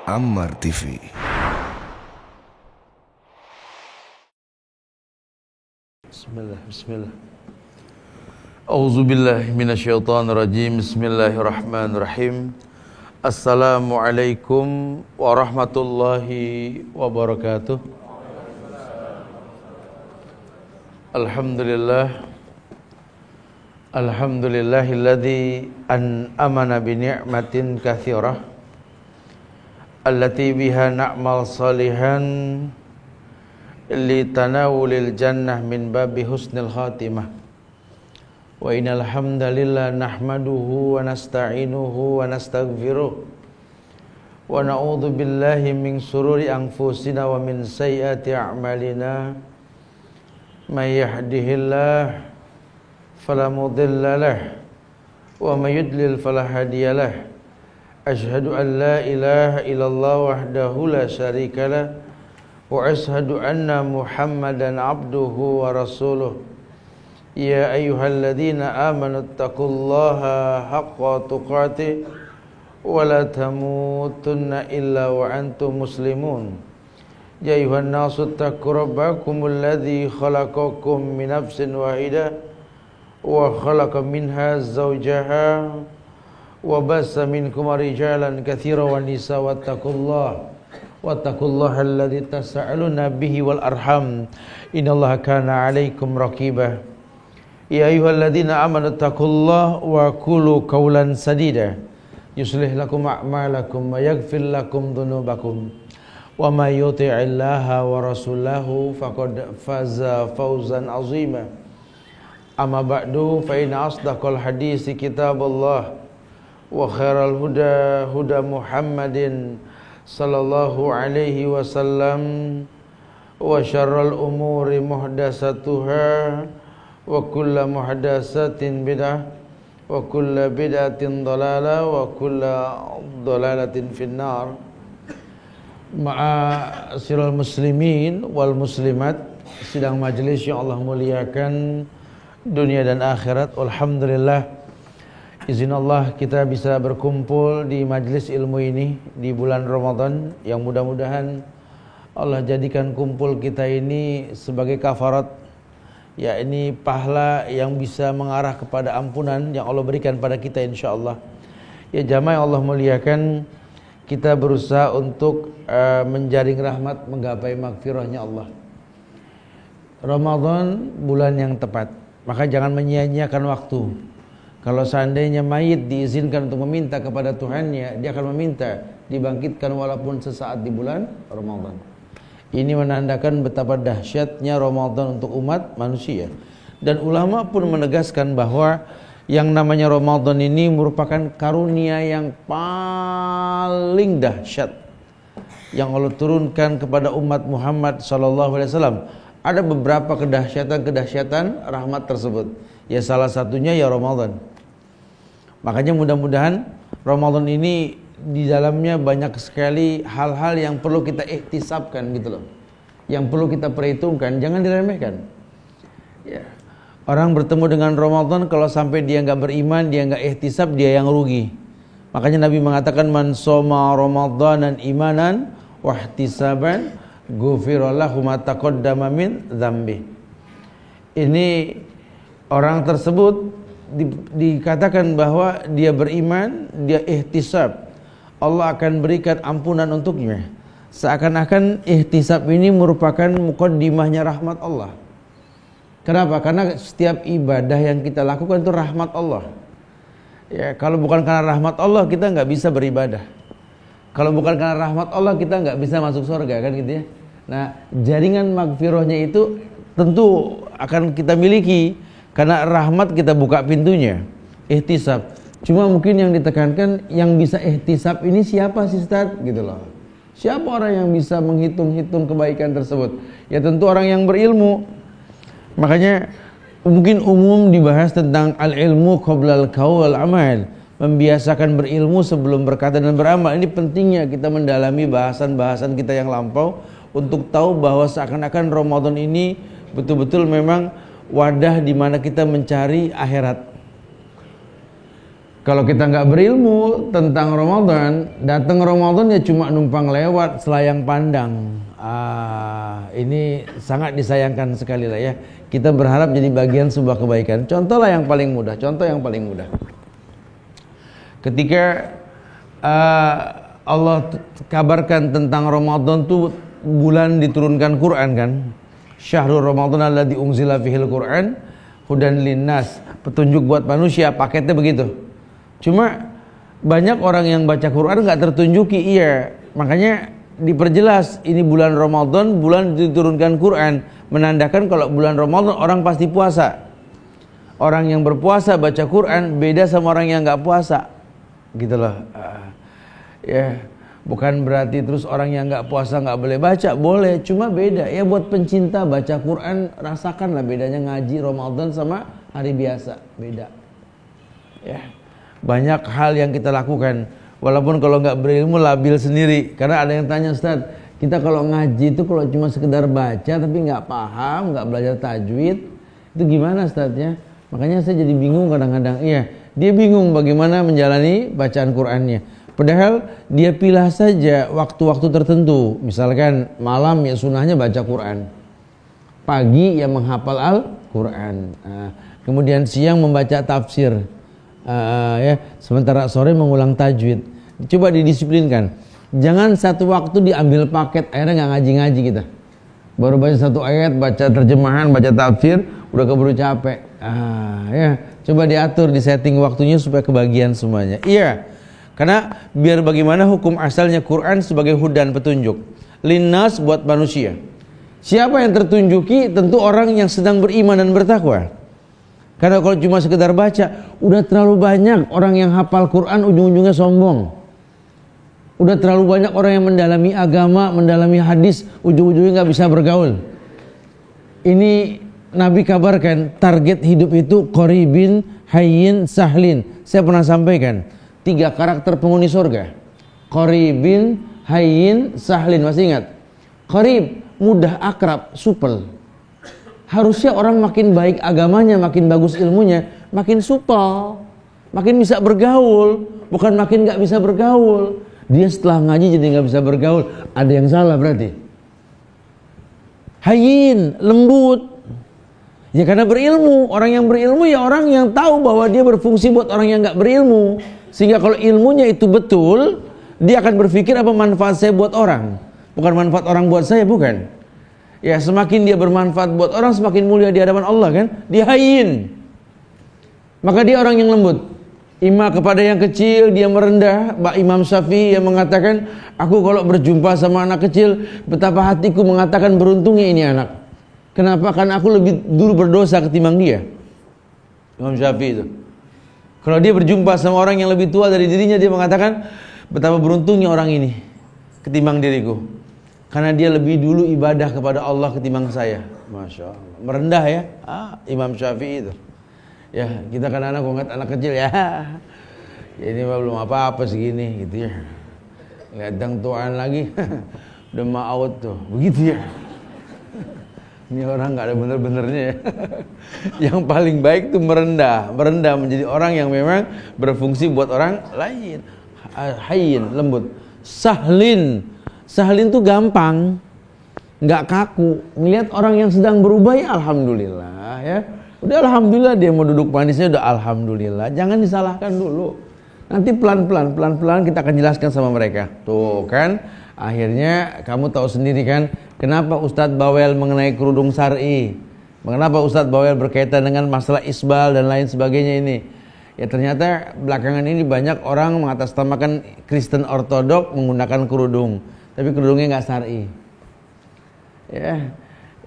Ammar TV. Bismillah. A'udzubillahi minasyaitonirrajim. Bismillahirrahmanirrahim. Assalamualaikum warahmatullahi wabarakatuh. Alhamdulillahilladzi an'amana bi ni'matin katsirah allati biha na'mal salihan li tanawulil jannah min babi husnil khatimah. Wa innal hamdalillah nahmaduhu wa nasta'inuhu wa nastaghfiruh wa na'udzu billahi min sururi anfusina wa min sayyiati a'malina. May yahdihillah fala mudilla lahu wa may yudlil fala hadiya lahu. Asyhadu an la ilaha illallah wahdahu la syarika lahu wa asyhadu anna Muhammadan abduhu wa rasuluh. Ya ayyuhalladzina amanu taqullaha haqqa tuqatih wa la tamutunna illa wa antum muslimun. Ya ayyuhan nasu taqu rabbakumul ladzi khalaqakum min nafsin wahidah wa khalaqa minha zawjaha wa bassa minkum rijalan katsiran wa nisaa wattaqullaha alladzi tasaaluna bihi wal arham innallaha kana 'alaikum raqiba. Ya ayyuhalladzina amanu taqullaha wa qulu qawlan sadida yuslih lakum a'malakum wa yaghfir lakum dhunubakum wa may yuti'illaha wa rasulahu faqad faza fawzan 'azima. Amma ba'du fa inna asdaqal hadisi kitabullah wa khairal huda huda Muhammadin sallallahu alaihi wasallam wa syarral umuri muhdatsatuha wa kullu muhdatsatin bid'ah wa kullu bid'atin dhalalah wa kullu dhalalatin finnar. Ma'asyiral muslimin wal muslimat, sidang majelis yang Allah muliakan dunia dan akhirat. Alhamdulillah, izin Allah kita bisa berkumpul di majelis ilmu ini di bulan Ramadan yang mudah-mudahan Allah jadikan kumpul kita ini sebagai kafarat, yakni pahala yang bisa mengarah kepada ampunan yang Allah berikan pada kita insyaallah. Ya jamaah Allah muliakan, kita berusaha untuk menjaring rahmat, menggapai magfirahnya Allah. Ramadan bulan yang tepat, maka jangan menyia-nyiakan waktu. Kalau seandainya mayit diizinkan untuk meminta kepada Tuhannya, dia akan meminta dibangkitkan walaupun sesaat di bulan Ramadan. Ini menandakan betapa dahsyatnya Ramadan untuk umat manusia. Dan ulama pun menegaskan bahwa yang namanya Ramadan ini merupakan karunia yang paling dahsyat yang Allah turunkan kepada umat Muhammad SAW. Ada beberapa kedahsyatan rahmat tersebut. Ya salah satunya ya Ramadan. Makanya mudah-mudahan Ramadan ini di dalamnya banyak sekali hal-hal yang perlu kita ihtisabkan gitu loh. Yang perlu kita perhitungkan, jangan diremehkan. Ya. Orang bertemu dengan Ramadan, kalau sampai dia enggak beriman, dia enggak ihtisab, dia yang rugi. Makanya Nabi mengatakan man shoma ramadanan imanan wa ihtisaban ghufira lahu ma taqaddama min dzambi. Ini orang tersebut dikatakan bahwa dia beriman, dia ihtisab, Allah akan berikan ampunan untuknya. Seakan-akan ihtisab ini merupakan muqaddimahnya rahmat Allah. Kenapa? Karena setiap ibadah yang kita lakukan itu rahmat Allah. Ya, kalau bukan karena rahmat Allah kita nggak bisa beribadah. Kalau bukan karena rahmat Allah kita nggak bisa masuk surga, kan gitu ya. Nah, jaringan magfirahnya itu tentu akan kita miliki karena rahmat kita buka pintunya. Ihtisab. Cuma mungkin yang ditekankan yang bisa ihtisab ini siapa sih Ustaz? Gitu loh. Siapa orang yang bisa menghitung-hitung kebaikan tersebut? Ya tentu orang yang berilmu. Makanya mungkin umum dibahas tentang al-ilmu qoblal qaul wal amal, membiasakan berilmu sebelum berkata dan beramal. Ini pentingnya kita mendalami bahasan-bahasan kita yang lampau untuk tahu bahwa seakan-akan Ramadan ini betul-betul memang wadah di mana kita mencari akhirat. Kalau kita nggak berilmu tentang Ramadan, datang Ramadan ya cuma numpang lewat selayang pandang. Ini sangat disayangkan sekali lah ya. Kita berharap jadi bagian sebuah kebaikan. Contoh yang paling mudah. Ketika Allah kabarkan tentang Ramadan tuh bulan diturunkan Quran kan. Syahrul Ramadan alladzi unzila fihil Quran hudan linnas, petunjuk buat manusia, paketnya begitu. Cuma banyak orang yang baca Quran nggak tertunjuki, iya. Makanya diperjelas ini bulan Ramadan, bulan diturunkan Quran, menandakan kalau bulan Ramadan orang pasti puasa. Orang yang berpuasa baca Quran beda sama orang yang nggak puasa, gitu loh. Ya, bukan berarti terus orang yang nggak puasa nggak boleh baca, boleh. Cuma beda. Ya buat pencinta baca Quran rasakanlah bedanya ngaji Ramadan sama hari biasa, beda. Ya. Banyak hal yang kita lakukan walaupun kalau nggak berilmu labil sendiri. Karena ada yang tanya, Ustaz, kita kalau ngaji itu kalau cuma sekedar baca tapi nggak paham, nggak belajar tajwid, itu gimana Ustaznya? Makanya saya jadi bingung kadang-kadang. Iya, dia bingung bagaimana menjalani bacaan Qur'annya. Padahal dia pilih saja waktu-waktu tertentu. Misalkan malam ya sunnahnya baca Qur'an, pagi ya menghafal Al-Qur'an, kemudian siang membaca tafsir, ya, sementara sore mengulang tajwid. Coba didisiplinkan. Jangan satu waktu diambil paket, akhirnya nggak ngaji-ngaji kita. Baru baca satu ayat, baca terjemahan, baca tafsir, udah keburu capek. Ya, coba diatur, disetting waktunya supaya kebagian semuanya. Iya, karena biar bagaimana hukum asalnya Quran sebagai hudan, petunjuk. Linnas buat manusia. Siapa yang tertunjuki? Tentu orang yang sedang beriman dan bertakwa. Karena kalau cuma sekedar baca, udah terlalu banyak orang yang hafal Quran ujung-ujungnya sombong. Udah terlalu banyak orang yang mendalami agama, mendalami hadis, ujung-ujungnya nggak bisa bergaul. Ini Nabi kabarkan target hidup itu qoribin, hayyin, sahlin. Saya pernah sampaikan 3 karakter penghuni surga. Qoribin, hayyin, sahlin. Masih ingat? Qorib, mudah, akrab, supel. Harusnya orang makin baik agamanya, makin bagus ilmunya, makin supel, makin bisa bergaul, bukan makin gak bisa bergaul. Dia setelah ngaji jadi gak bisa bergaul, ada yang salah berarti. Hayyin, lembut. Ya karena berilmu. Orang yang berilmu ya orang yang tahu bahwa dia berfungsi buat orang yang gak berilmu. Sehingga kalau ilmunya itu betul, dia akan berpikir apa manfaat saya buat orang, bukan manfaat orang buat saya, bukan. Ya semakin dia bermanfaat buat orang, semakin mulia di hadapan Allah kan. Dia hayyin, maka dia orang yang lembut. Ima kepada yang kecil dia merendah. Imam Syafi'i yang mengatakan, aku kalau berjumpa sama anak kecil, betapa hatiku mengatakan beruntungnya ini anak. Kenapa? Karena aku lebih dulu berdosa ketimbang dia. Imam Syafi'i itu, kalau dia berjumpa sama orang yang lebih tua dari dirinya, dia mengatakan betapa beruntungnya orang ini ketimbang diriku. Karena dia lebih dulu ibadah kepada Allah ketimbang saya. Masya Allah, merendah ya. Imam Syafi'i itu. Ya kita kan anak kecil ya. Ini belum apa-apa segini gitu ya. Kadang tuaan lagi, udah mau tuh, begitu ya. Ini orang nggak ada bener-benernya ya. Yang paling baik tuh merendah menjadi orang yang memang berfungsi buat orang lain. Hayyin, lembut. Sahlin tuh gampang, nggak kaku. Ngelihat orang yang sedang berubah ya alhamdulillah ya. Udah alhamdulillah, dia mau duduk manisnya udah alhamdulillah. Jangan disalahkan dulu. Nanti pelan-pelan kita akan jelaskan sama mereka. Tuh kan, akhirnya kamu tahu sendiri kan, kenapa Ustadz bawel mengenai kerudung syar'i. Kenapa Ustadz bawel berkaitan dengan masalah isbal dan lain sebagainya ini. Ya ternyata belakangan ini banyak orang mengatasnamakan Kristen Ortodok menggunakan kerudung, tapi kerudungnya nggak syar'i. Ya,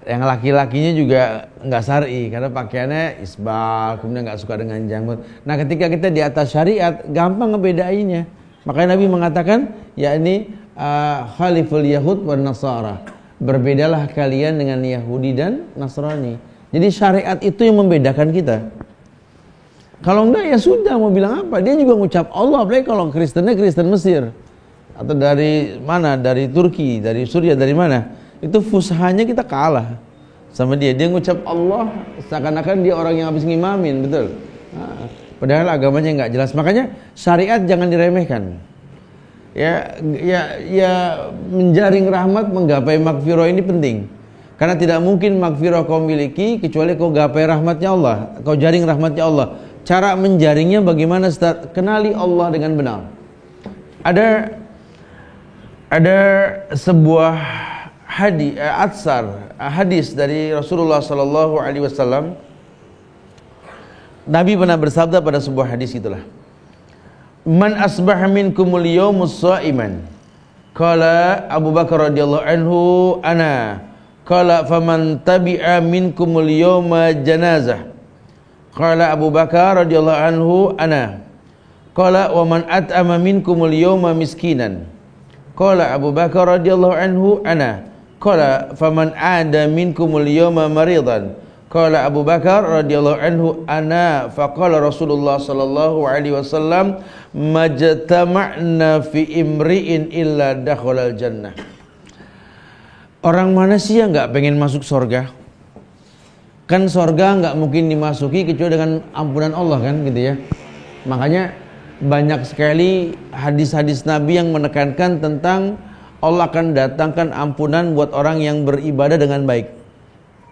yang laki-lakinya juga nggak syar'i karena pakaiannya isbal, kemudian nggak suka dengan janggut. Nah ketika kita di atas syariat, gampang ngebedainnya. Makanya Nabi mengatakan, yakni khaliful Yahud wan Nasara, berbedalah kalian dengan Yahudi dan Nasrani. Jadi syariat itu yang membedakan kita. Kalau enggak ya sudah, mau bilang apa? Dia juga ngucap Allah, apalagi kalau Kristennya Kristen Mesir atau dari mana? Dari Turki, dari Suriah, dari mana? Itu fushahnya kita kalah sama dia. Dia ngucap Allah seakan-akan dia orang yang habis ngimamin, betul? Padahal agamanya nggak jelas. Makanya syariat jangan diremehkan. Ya menjaring rahmat, menggapai magfirah ini penting. Karena tidak mungkin magfirah kau miliki kecuali kau gapai rahmatnya Allah, kau jaring rahmatnya Allah. Cara menjaringnya bagaimana? Kenali Allah dengan benar. Ada sebuah hadis dari Rasulullah sallallahu alaihi wasallam. Nabi pernah bersabda pada sebuah hadis itulah. Man asbaha minkumul yawmus sha'iman. Qala Abu Bakar radhiyallahu anhu ana. Qala faman tabi'a minkumul yawma janazah. Qala Abu Bakar radhiyallahu anhu ana. Qala wa man at'ama minkumul yawma miskinan. Qala Abu Bakar radhiyallahu anhu ana. Qala faman ada minkumul yawma maridan. Qala Abu Bakar radhiyallahu anhu ana. Faqala Rasulullah sallallahu alaihi wasallam majtama'na fi imri'in illa dakhalal jannah. Orang mana sih yang enggak pengen masuk surga? Kan surga enggak mungkin dimasuki kecuali dengan ampunan Allah kan gitu ya. Makanya banyak sekali hadis-hadis Nabi yang menekankan tentang Allah akan datangkan ampunan buat orang yang beribadah dengan baik.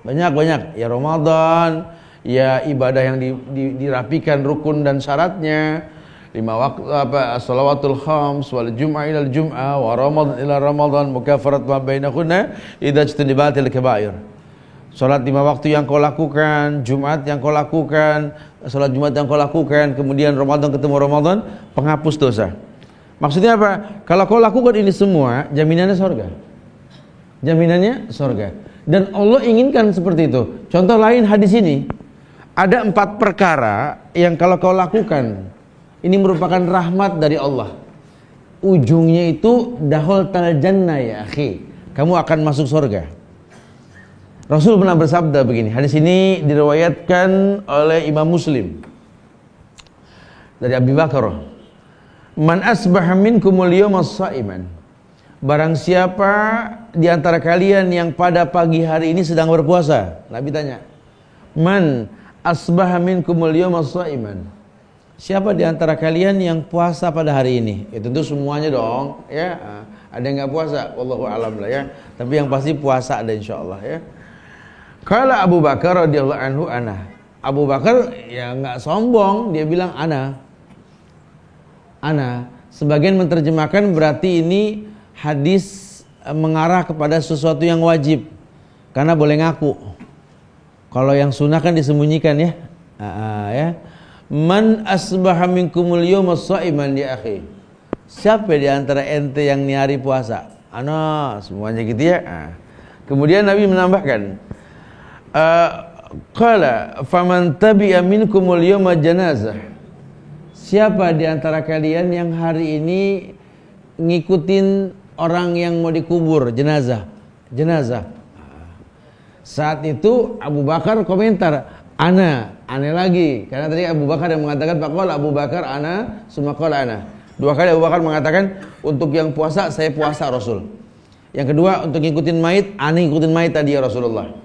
Banyak ya Ramadan, ya ibadah yang dirapikan rukun dan syaratnya, 5 waktu shalawatul khams wal jum'ah ilal jum'ah wa ramadan ila ramadan mukafarat ma bainahunna idza ijtanibatil kaba'ir. Salat 5 waktu yang kau lakukan, Jumat yang kau lakukan, salat Jumat yang kau lakukan, kemudian Ramadan ketemu Ramadan, penghapus dosa. Maksudnya apa? Kalau kau lakukan ini semua, jaminannya surga. Jaminannya surga. Dan Allah inginkan seperti itu. Contoh lain hadis ini, ada 4 perkara yang kalau kau lakukan, ini merupakan rahmat dari Allah. Ujungnya itu dahul tal jannah ya akhi, kamu akan masuk surga. Rasul pernah bersabda begini. Hadis ini diriwayatkan oleh Imam Muslim dari Abu Bakar. Man asbaha minkumul yawma sha'iman. Barang siapa di antara kalian yang pada pagi hari ini sedang berpuasa. Nabi tanya, man asbaha minkumul yawma sha'iman. Siapa di antara kalian yang puasa pada hari ini? Ya tentu semuanya dong, ya. Ada yang enggak puasa, wallahu a'lam lah ya. Tapi yang pasti puasa ada insyaallah ya. Kala Abu Bakar radhiyallahu anhu ana. Abu Bakar ya enggak sombong, dia bilang ana. Sebagian menerjemahkan berarti ini hadis mengarah kepada sesuatu yang wajib, karena boleh ngaku. Kalau yang sunnah kan disembunyikan ya. Ya. Man asbaha minkumul yawma sha'iman ya akhi. Siapa di antara ente yang ni hari puasa? Ana, semuanya gitu ya. Kemudian Nabi menambahkan, qala faman tabi'a minkumul yawma janazah. Siapa di antara kalian yang hari ini ngikutin orang yang mau dikubur, jenazah. Saat itu Abu Bakar komentar, aneh lagi, karena tadi Abu Bakar yang mengatakan faqala Abu Bakar ana, summa qala ana. 2 kali Abu Bakar mengatakan untuk yang puasa saya puasa Rasul. Yang kedua untuk ngikutin mayit, aneh ngikutin mayit tadi ya Rasulullah.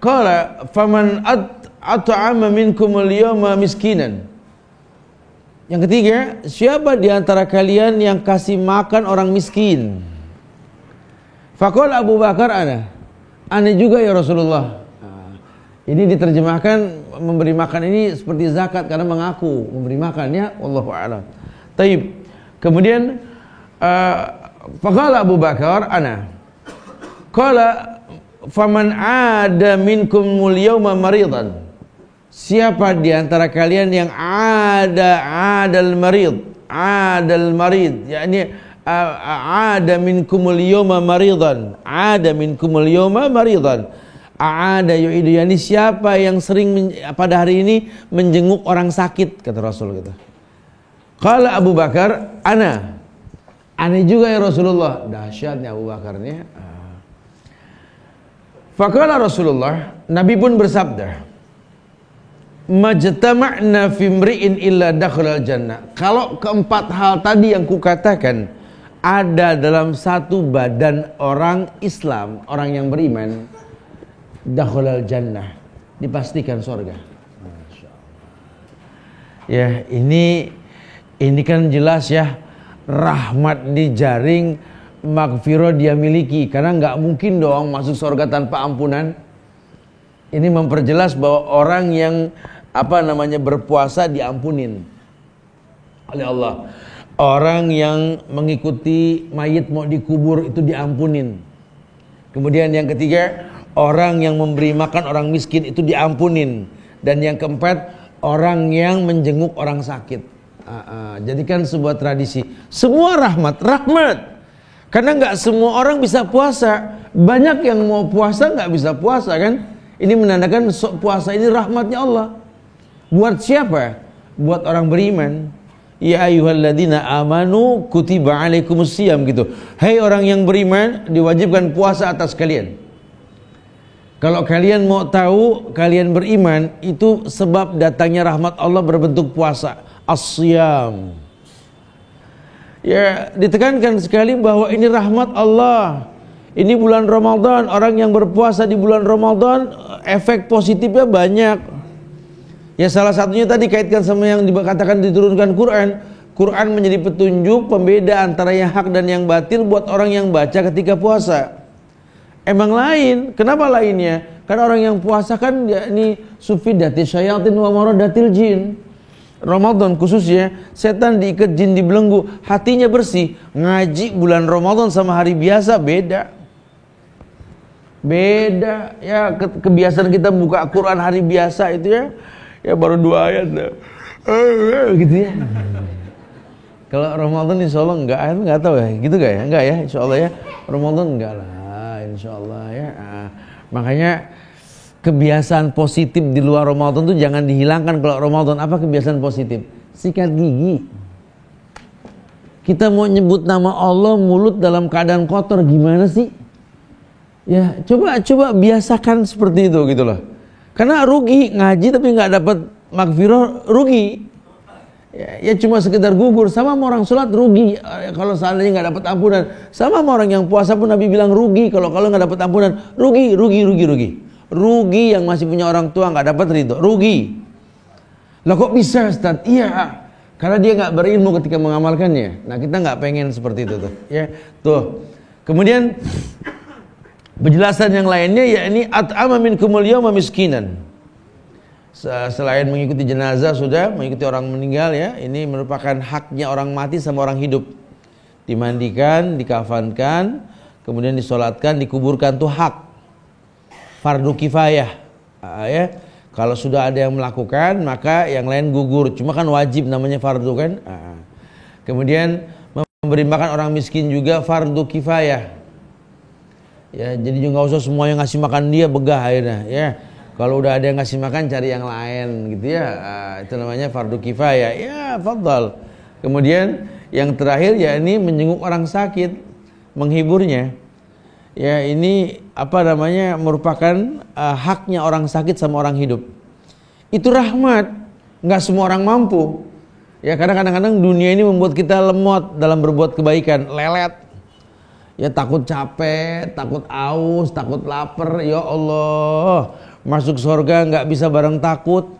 Qala faman at'ama minkumul yawma miskinan. Yang ketiga, siapa di antara kalian yang kasih makan orang miskin? Faqala Abu Bakar ana juga ya Rasulullah. Ini diterjemahkan memberi makan ini seperti zakat karena mengaku memberi makan ya, wallahu a'lam. Taib. Kemudian faqala Abu Bakar ana. Qala faman ada minkumul yawma maridan. Siapa di antara kalian yang adal marid, yakni ada minkumul yawma maridan, ada yu'idu, yani siapa yang sering pada hari ini menjenguk orang sakit, kata Rasul gitu. Qala Abu Bakar ana juga ya Rasulullah. Dahsyatnya Abu Bakar nih. Faqala Rasulullah, Nabi pun bersabda, majtama'na fi imri'in illa dakhalal jannah. Kalau keempat hal tadi yang kukatakan ada dalam satu badan orang Islam, orang yang beriman, dakhalal jannah, dipastikan surga. Ya, ini kan jelas ya, rahmat dijaring, maghfirah dia miliki. Karena nggak mungkin dong masuk surga tanpa ampunan. Ini memperjelas bahwa orang yang berpuasa diampunin oleh Allah. Orang yang mengikuti mayit mau dikubur itu diampunin. Kemudian yang ketiga, orang yang memberi makan orang miskin itu diampunin. Dan yang keempat, orang yang menjenguk orang sakit. Jadikan sebuah tradisi. Semua rahmat. Karena nggak semua orang bisa puasa. Banyak yang mau puasa nggak bisa puasa kan? Ini menandakan puasa ini rahmatnya Allah. Buat siapa? Buat orang beriman. Ya ayyuhalladzina amanu kutiba alaikumusiyam gitu. Hai orang yang beriman, diwajibkan puasa atas kalian. Kalau kalian mau tahu kalian beriman, itu sebab datangnya rahmat Allah berbentuk puasa, as-siyam. Ya, ditekankan sekali bahwa ini rahmat Allah. Ini bulan Ramadan, orang yang berpuasa di bulan Ramadan efek positifnya banyak. Ya, salah satunya tadi kaitkan sama yang dikatakan diturunkan Quran. Quran menjadi petunjuk pembeda antara yang hak dan yang batil buat orang yang baca ketika puasa. Emang lain, kenapa lainnya? Karena orang yang puasa kan yakni sufidati syayatin wa maradatil jin. Ramadan khususnya setan diikat, jin dibelenggu, hatinya bersih. Ngaji bulan Ramadan sama hari biasa beda ya. Kebiasaan kita buka Quran hari biasa itu ya baru 2 ayat gitu ya. Kalau Ramadan insya Allah enggak tahu ya, gitu gak ya? Enggak ya, insya Allah ya. Ramadan enggak lah, insya Allah ya. Makanya kebiasaan positif di luar Ramadan tuh jangan dihilangkan. Kalau Ramadan, apa kebiasaan positif? Sikat gigi. Kita mau nyebut nama Allah, mulut dalam keadaan kotor, gimana sih? Ya, coba biasakan seperti itu gitu loh. Karena rugi ngaji tapi nggak dapat maghfirah, rugi. Ya cuma sekedar gugur. Sama orang sholat rugi kalau seandainya nggak dapat ampunan. Sama orang yang puasa pun Nabi bilang rugi kalau nggak dapat ampunan. Rugi yang masih punya orang tua nggak dapat ridho, rugi. Lah kok bisa Ustaz? Iya, karena dia nggak berilmu ketika mengamalkannya. Nah kita nggak pengen seperti itu tuh. Ya tuh. Kemudian penjelasan yang lainnya yakni at'ama minkumul yawma miskinan. Selain mengikuti jenazah sudah, mengikuti orang meninggal ya, ini merupakan haknya orang mati sama orang hidup. Dimandikan, dikafankan, kemudian disolatkan, dikuburkan, tuh hak. Fardu kifayah. Ya. Kalau sudah ada yang melakukan, maka yang lain gugur. Cuma kan wajib namanya fardu kan. Kemudian memberi makan orang miskin juga fardu kifayah. Ya, jadi juga nggak usah semua yang ngasih makan dia begah akhirnya ya. Kalau udah ada yang ngasih makan cari yang lain gitu ya. Itu namanya fardu kifayah. Ya, fadhal. Kemudian yang terakhir ya ini menjenguk orang sakit, menghiburnya. Ya, ini merupakan haknya orang sakit sama orang hidup. Itu rahmat. Enggak semua orang mampu. Ya, karena kadang-kadang dunia ini membuat kita lemot dalam berbuat kebaikan, lelet. Ya, takut capek, takut aus, takut lapar. Ya Allah, masuk surga nggak bisa bareng takut.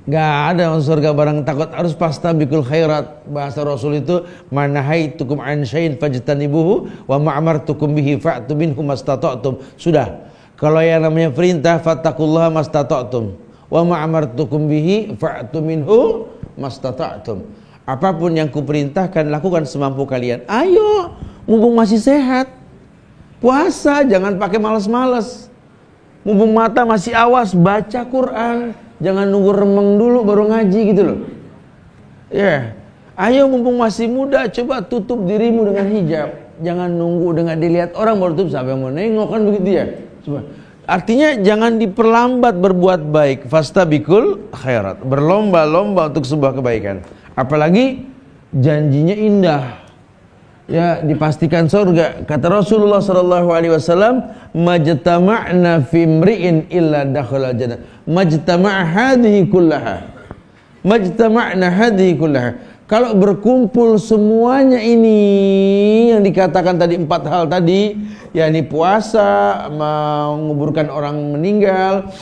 Nggak ada masuk surga bareng takut. Harus fastabiqul khairat. Bahasa Rasul itu, manahaitukum an syai'in fajtanibuhu wa ma'amartukum bihi fa'tu minhu mastata'tum. Sudah. Kalau yang namanya perintah, fattaqullaha mastata'tum wa ma'amartukum bihi fa'tu minhu mastata'tum. Apapun yang kuperintahkan lakukan semampu kalian. Ayo, mumpung masih sehat. Puasa, jangan pakai malas-malas. Mumpung mata masih awas, baca Quran. Jangan nunggu remeng dulu baru ngaji gitu loh. Ya, ayo mumpung masih muda, coba tutup dirimu dengan hijab. Jangan nunggu dengan dilihat orang baru tutup, sampai mau nengok kan begitu ya. Coba. Artinya jangan diperlambat berbuat baik. Fastabiqul khairat. Berlomba-lomba untuk sebuah kebaikan. Apalagi janjinya indah. Ya, dipastikan surga. Kata Rasulullah sallallahu alaihi wasallam, majtama'na fi imri'in illa dakhala jannah. Majtama' hadhihi kullaha. Majtama'na hadhihi kullaha. Kalau berkumpul semuanya ini yang dikatakan tadi 4 hal tadi, yakni puasa, menguburkan orang meninggal,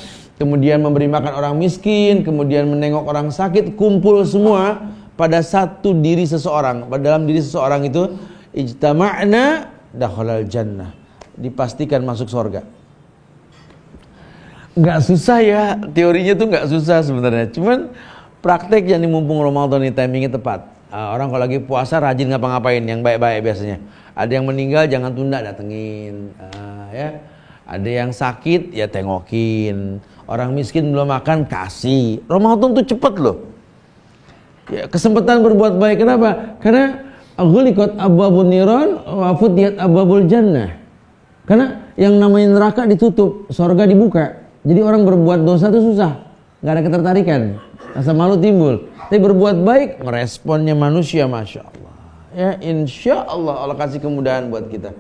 kemudian memberi makan orang miskin, kemudian menengok orang sakit, kumpul semua pada satu diri seseorang. Pada dalam diri seseorang itu ijtama'na dakhalal jannah, dipastikan masuk surga. Nggak susah ya, teorinya tuh nggak susah sebenarnya. Cuman praktek yang mumpung Ramadan ini timingnya tepat. Orang kalau lagi puasa rajin ngapa-ngapain yang baik-baik biasanya. Ada yang meninggal jangan tunda, datengin. Ya. Ada yang sakit ya tengokin. Orang miskin belum makan kasih. Ramadan tuh cepet loh. Ya, kesempatan berbuat baik. Kenapa? Karena ghuliqat abwabun niran wa futiyat abwabul jannah. Karena yang namanya neraka ditutup, surga dibuka. Jadi orang berbuat dosa itu susah, nggak ada ketertarikan, rasa malu timbul. Tapi berbuat baik, meresponnya manusia, masya Allah. Ya, insya Allah Allah kasih kemudahan buat kita.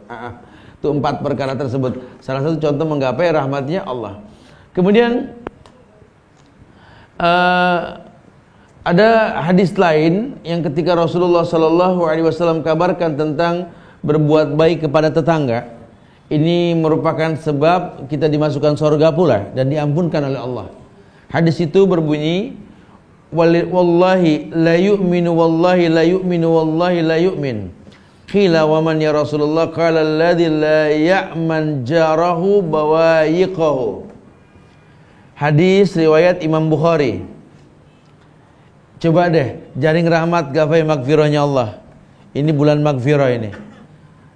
Itu 4 perkara tersebut. Salah satu contoh menggapai rahmatnya Allah. Kemudian ada hadis lain yang ketika Rasulullah SAW kabarkan tentang berbuat baik kepada tetangga. Ini merupakan sebab kita dimasukkan surga pula dan diampunkan oleh Allah. Hadis itu berbunyi, wallahi la yu'minu wallahi la yu'minu wallahi la yu'min. Qila wa man ya Rasulullah? Qala alladhi la ya'man jarahu bawayiqahu. Hadis riwayat Imam Bukhari. Coba deh, jaring rahmat gapai magfirahnya Allah. Ini bulan magfirah ini.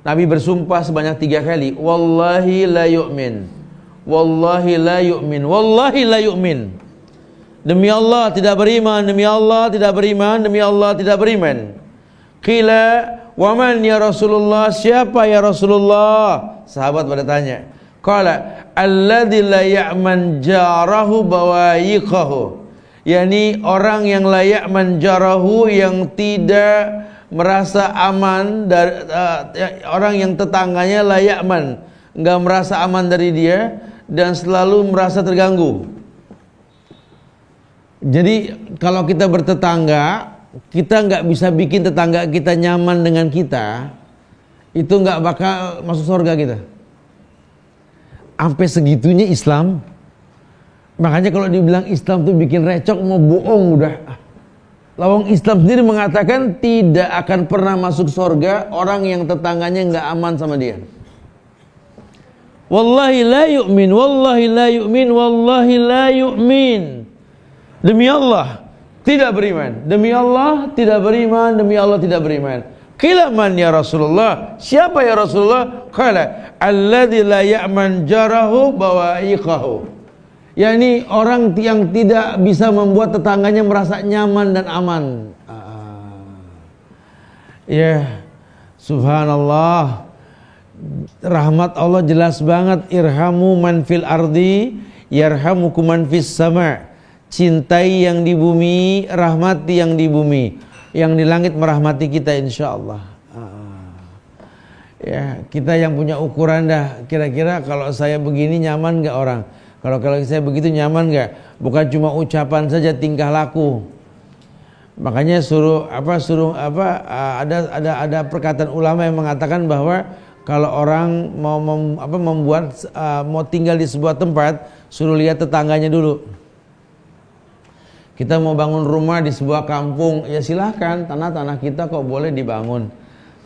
Nabi bersumpah sebanyak 3 kali, wallahi la yu'min, wallahi la yu'min, wallahi la yu'min. Demi Allah tidak beriman, demi Allah tidak beriman, demi Allah tidak beriman. Qila wa man ya Rasulullah? Siapa ya Rasulullah? Sahabat pada tanya. Qala alladzi la ya'man jarahu bawayiqahu. Yani orang yang la ya'man jarahu, yang tidak merasa aman dari orang yang tetangganya, layak aman, nggak merasa aman dari dia dan selalu merasa terganggu. Jadi kalau kita bertetangga, kita nggak bisa bikin tetangga kita nyaman dengan kita, itu nggak bakal masuk surga kita. Sampai segitunya Islam. Makanya kalau dibilang Islam tuh bikin recok, mau bohong udah. Lawang Islam sendiri mengatakan tidak akan pernah masuk surga orang yang tetangganya nggak aman sama dia. Wallahi la yu'min, wallahi la yu'min, wallahi la yu'min. Demi Allah tidak beriman, demi Allah tidak beriman, demi Allah tidak beriman. Qila man ya Rasulullah? Siapa ya Rasulullah? Qala alladzi la ya'man jarahu bawa'iqahu. yakni orang yang tidak bisa membuat tetangganya merasa nyaman dan aman. Ya, subhanallah. Rahmat Allah jelas banget. Irhamu man fil ardi yarhamukum man fis sama. Cintai yang di bumi, rahmati yang di bumi. Yang di langit merahmati kita insyaallah. Ya, kita yang punya ukuran dah. Kira-kira kalau saya begini nyaman gak orang? Kalau saya begitu nyaman gak? Bukan cuma ucapan saja, tingkah laku. Makanya ada perkataan ulama yang mengatakan bahwa kalau orang mau tinggal di sebuah tempat, suruh lihat tetangganya dulu. Kita mau bangun rumah di sebuah kampung, ya silahkan, tanah-tanah kita kok boleh dibangun.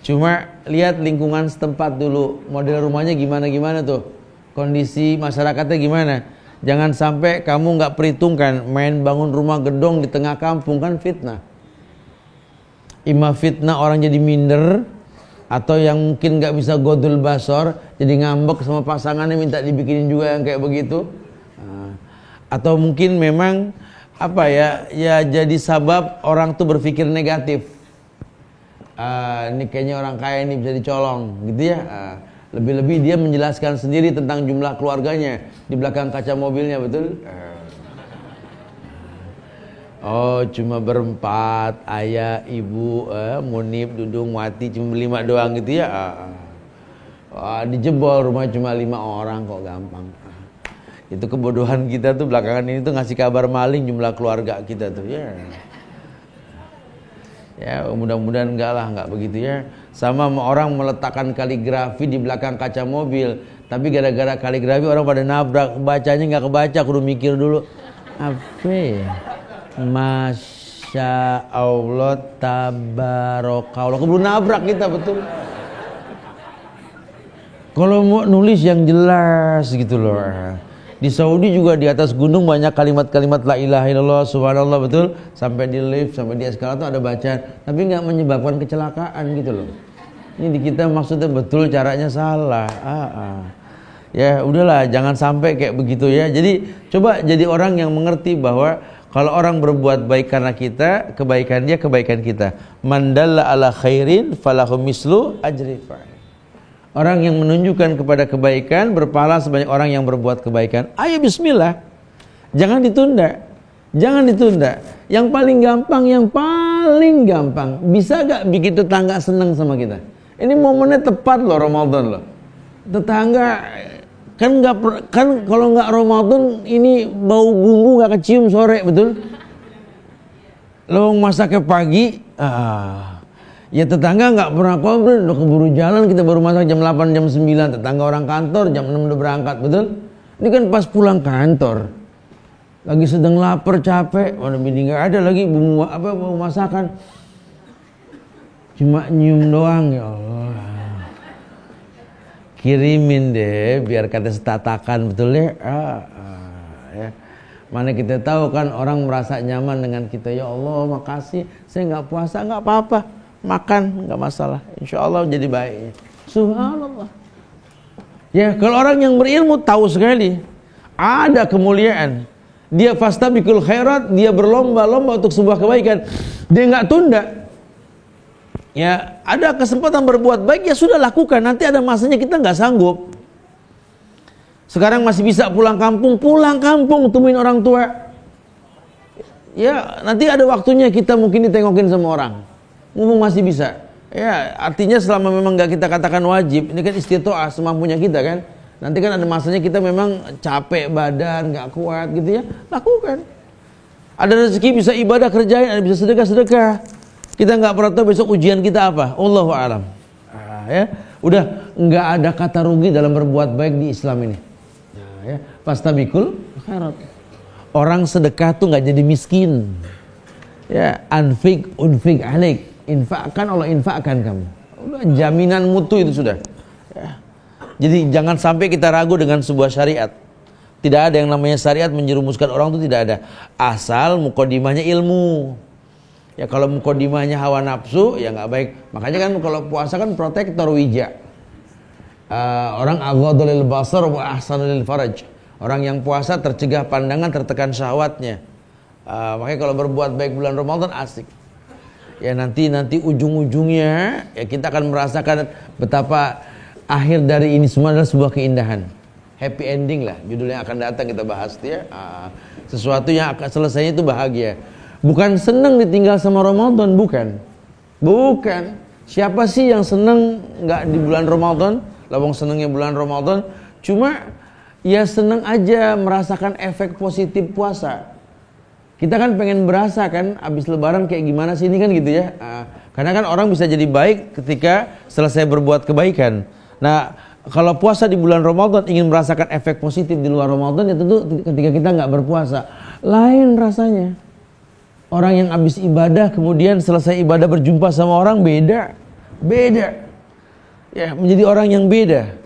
Cuma lihat lingkungan setempat dulu, model rumahnya gimana tuh, kondisi masyarakatnya gimana. Jangan sampai kamu nggak perhitungkan, main bangun rumah gedong di tengah kampung, kan fitnah. Ima fitnah orang jadi minder, atau yang mungkin nggak bisa godul basor, jadi ngambek sama pasangannya minta dibikinin juga yang kayak begitu. Atau mungkin memang ya jadi sabab orang tuh berpikir negatif. Ini kayaknya orang kaya ini bisa dicolong gitu ya. Lebih-lebih dia menjelaskan sendiri tentang jumlah keluarganya di belakang kaca mobilnya, betul? Oh, cuma berempat, ayah, ibu, Munib, Dudung, Wati, cuma 5 doang gitu ya. Dijebol rumah cuma 5 orang, kok gampang. Itu kebodohan kita tuh belakangan ini tuh ngasih kabar maling jumlah keluarga kita tuh ya. Ya, mudah-mudahan enggak begitu ya. Sama orang meletakkan kaligrafi di belakang kaca mobil, Tapi gara-gara kaligrafi orang pada nabrak, bacanya nggak kebaca, kudu mikir dulu. Apa ya? Masya Allah tabarakallah. Keburu nabrak kita, betul. Kalau mau nulis yang jelas gitu loh. Di Saudi juga di atas gunung banyak kalimat-kalimat la ilaha illallah, subhanallah, betul. Sampai di lift, sampai di eskalator ada bacaan, tapi nggak menyebabkan kecelakaan gitu loh. Ini di kita maksudnya betul, caranya salah. Ya udahlah, jangan sampai kayak begitu ya. Jadi coba jadi orang yang mengerti bahwa kalau orang berbuat baik karena kita, kebaikan dia kebaikan kita. Man dalla ala khairin falahu mislu ajri fa'il. Orang yang menunjukkan kepada kebaikan berpahala sebanyak orang yang berbuat kebaikan. Ayo bismillah. Jangan ditunda. Jangan ditunda. Yang paling gampang. Bisa gak bikin tetangga senang sama kita? Ini momennya tepat loh, Ramadan loh. Tetangga kan kalau nggak Ramadan ini bau bumbu nggak kecium sore, betul? Lo masaknya pagi, ya tetangga nggak pernah komplain, udah keburu jalan, kita baru masak jam 8, jam 9, tetangga orang kantor jam 6 udah berangkat, betul? Ini kan pas pulang kantor, lagi sedang lapar, capek, mana bini nggak ada lagi, bumbu masakan, cuma nyium doang, ya Allah. Kirimin deh, biar kata setatakan, betul ya? Ya. Mana kita tahu kan orang merasa nyaman dengan kita, ya Allah makasih, saya nggak puasa nggak apa-apa. Makan nggak masalah, insya Allah jadi baik. Subhanallah. Ya, kalau orang yang berilmu tahu sekali ada kemuliaan. Dia fastabiqul khairat, dia berlomba-lomba untuk sebuah kebaikan. Dia nggak tunda. Ya, ada kesempatan berbuat baik, ya sudah lakukan. Nanti ada masanya kita nggak sanggup. Sekarang masih bisa pulang kampung temuin orang tua. Ya, nanti ada waktunya kita mungkin ditengokin sama orang. Mumpung masih bisa. Ya, artinya selama memang nggak kita katakan wajib, ini kan istitoah semampunya kita kan. Nanti kan ada masanya kita memang capek badan, nggak kuat gitu ya, lakukan. Ada rezeki bisa ibadah kerjain, ada bisa sedekah. Kita nggak pernah tahu besok ujian kita apa. Allahu a'lam. Ya, udah nggak ada kata rugi dalam berbuat baik di Islam ini. Ya, fastabiqul khairat. Orang sedekah tuh nggak jadi miskin. Ya, unfik alaik. Infakkan Allah infakkan kamu. Udah, jaminan mutu itu sudah. Ya. Jadi jangan sampai kita ragu dengan sebuah syariat. Tidak ada yang namanya syariat menjerumuskan orang itu, tidak ada. Asal mukodimahnya ilmu. Ya kalau mukodimahnya hawa nafsu ya nggak baik. Makanya kan kalau puasa kan protektor wija. Orang aghaddu lil basar wa ahsanu lil faraj. Orang yang puasa tercegah pandangan, tertekan syahwatnya. Makanya kalau berbuat baik bulan Ramadan asik. Ya nanti ujung-ujungnya ya kita akan merasakan betapa akhir dari ini semua adalah sebuah keindahan. Happy ending lah judulnya akan datang kita bahas ya. Sesuatu yang akan selesainya itu bahagia. Bukan senang ditinggal sama Ramadan, bukan. Siapa sih yang senang nggak di bulan Ramadan? Lawang senangnya bulan Ramadan, cuma ya senang aja merasakan efek positif puasa. Kita kan pengen berasa kan, abis lebaran kayak gimana sih ini kan gitu ya. Karena kan orang bisa jadi baik ketika selesai berbuat kebaikan. Nah, kalau puasa di bulan Ramadan ingin merasakan efek positif di luar Ramadan, ya tentu ketika kita nggak berpuasa, lain rasanya. Orang yang habis ibadah kemudian selesai ibadah berjumpa sama orang beda. Ya, menjadi orang yang beda.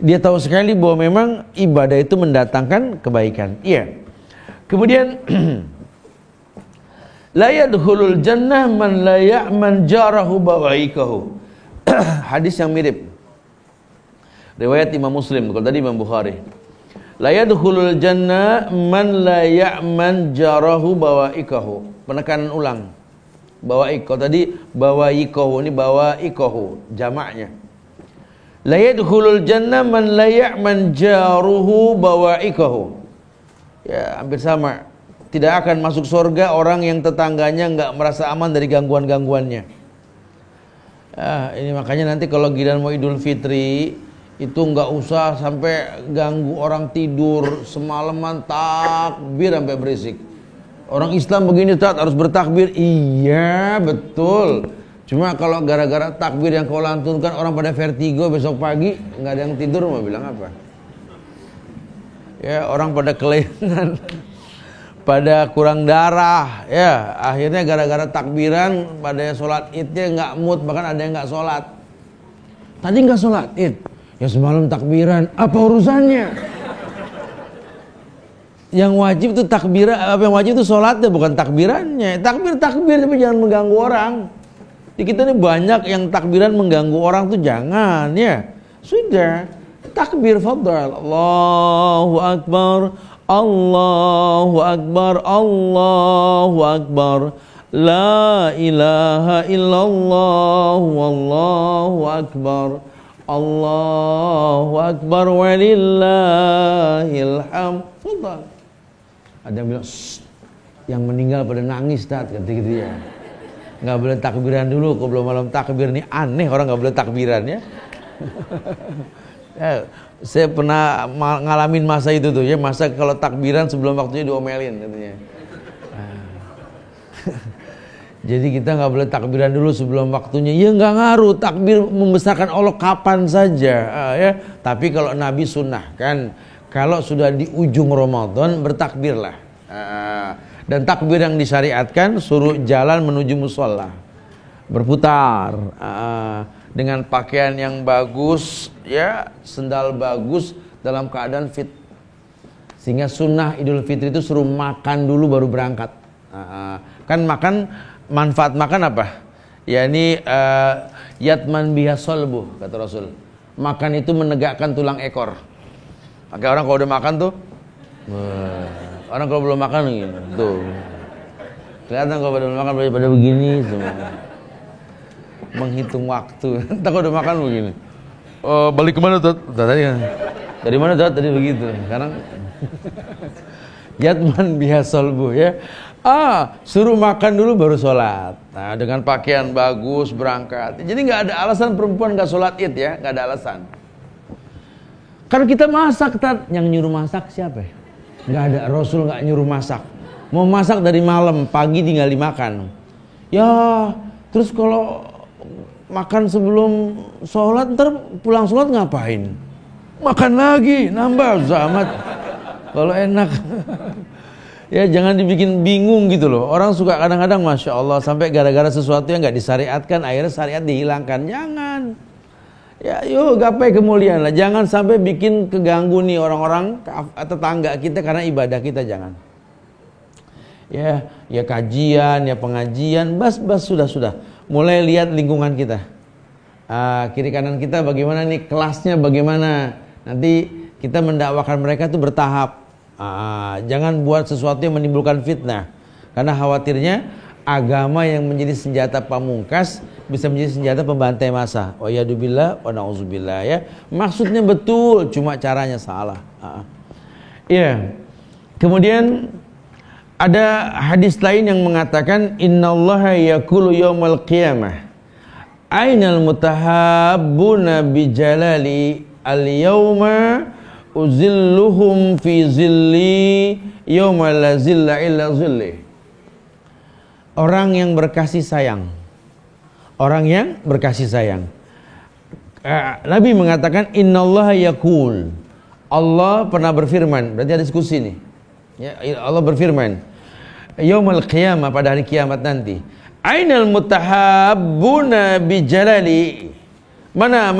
Dia tahu sekali bahwa memang ibadah itu mendatangkan kebaikan. Iya. Kemudian la yadkhulul jannah man la ya'man jarahu bawaikahu. Hadis yang mirip. Riwayat Imam Muslim, kalau tadi Imam Bukhari. La yadkhulul jannah man la ya'man jarahu bawaikahu. Penekanan ulang. Bawaikahu tadi bawaikahu, ini bawaikahu jamaknya. La yadkhulul jannah man la ya'man jaruhu bawaikahu. Ya, hampir sama. Tidak akan masuk surga orang yang tetangganya enggak merasa aman dari gangguan-gangguannya. Ini makanya nanti kalau giliran mau Idul Fitri itu enggak usah sampai ganggu orang tidur semalaman takbir sampai berisik. Orang Islam begini Ustaz harus bertakbir. Iya, betul. Cuma kalau gara-gara takbir yang kau lantunkan orang pada vertigo besok pagi, nggak ada yang tidur, mau bilang apa? Ya, orang pada kelainan, pada kurang darah, ya akhirnya gara-gara takbiran pada sholat idnya nggak mood, bahkan ada yang nggak sholat. Tadi nggak sholat id, ya semalam takbiran, apa urusannya? Yang wajib itu takbiran, apa yang wajib itu sholatnya bukan takbirannya. Takbir tapi jangan mengganggu orang. Di kita ini banyak yang takbiran mengganggu orang tuh jangan ya. Sudah takbir fadhal. Allahu akbar, Allahu akbar, Allahu akbar. La ilaha illallah wallahu akbar. Allahu akbar walillahil hamd. Fadhal. Ada yang bilang, yang meninggal pada nangis tat, kata gitu ya. Nggak boleh takbiran dulu, kok belum malam takbir nih, aneh orang nggak boleh takbiran ya. Ya, saya pernah ngalamin masa itu tuh ya, masa kalau takbiran sebelum waktunya diomelin katanya. Jadi kita nggak boleh takbiran dulu sebelum waktunya. Ya nggak ngaruh, takbir membesarkan Allah kapan saja ya. Tapi kalau Nabi sunnah kan, kalau sudah di ujung Ramadan bertakbirlah. Dan takbir yang disyariatkan suruh jalan menuju musola, berputar dengan pakaian yang bagus ya, sendal bagus, dalam keadaan fit. Sehingga sunnah Idul Fitri itu suruh makan dulu baru berangkat. Kan makan, manfaat makan apa? Ya ini yatman biha solbu, kata Rasul. Makan itu menegakkan tulang ekor. Maka orang kalau udah makan tuh, orang kalau belum makan gitu, tuh kelihatan kalau belum makan pada begini semua, menghitung waktu. Entah kalau udah makan begini, balik kemana tuh? Tadi kan, dari mana tuh? Tadi begitu. Sekarang yatman biha solbu ya. Suruh makan dulu baru sholat. Nah, dengan pakaian bagus berangkat. Jadi nggak ada alasan perempuan nggak sholat id ya, nggak ada alasan. Kalau kita masak, yang nyuruh masak siapa ya? Nggak ada, Rasul nggak nyuruh masak. Mau masak dari malam, pagi tinggal dimakan. Ya, terus kalau makan sebelum sholat, ntar pulang sholat ngapain? Makan lagi, nambah zamat. Kalau enak. Ya jangan dibikin bingung gitu loh. Orang suka kadang-kadang Masya Allah sampai gara-gara sesuatu yang nggak disyariatkan akhirnya syariat dihilangkan. Jangan. Ya yuk gapai kemuliaan lah. Jangan sampai bikin keganggu nih orang-orang tetangga kita karena ibadah kita, jangan. Ya kajian, ya pengajian, bas sudah. Mulai lihat lingkungan kita. Kiri kanan kita bagaimana nih, kelasnya bagaimana. Nanti kita mendakwakan mereka tuh bertahap. Jangan buat sesuatu yang menimbulkan fitnah. Karena khawatirnya agama yang menjadi senjata pamungkas bisa menjadi senjata pembantai massa. Wa yadubillah wa na'udzubillah ya. Maksudnya betul, cuma caranya salah. Ya. Kemudian ada hadis lain yang mengatakan innallaha yaqulu yaumal qiyamah ainal mutahabbuna bijalali al-yauma uzilluhum fi zilli yauma la zilla illa zilli. Orang yang berkasih sayang, orang yang berkasih sayang. Nabi mengatakan innallaha yaqul, Allah pernah berfirman. Berarti ada diskusi nih ya, Allah berfirman yaumul qiyamah, pada hari kiamat nanti, ainal mutahabbuna bijalali, mana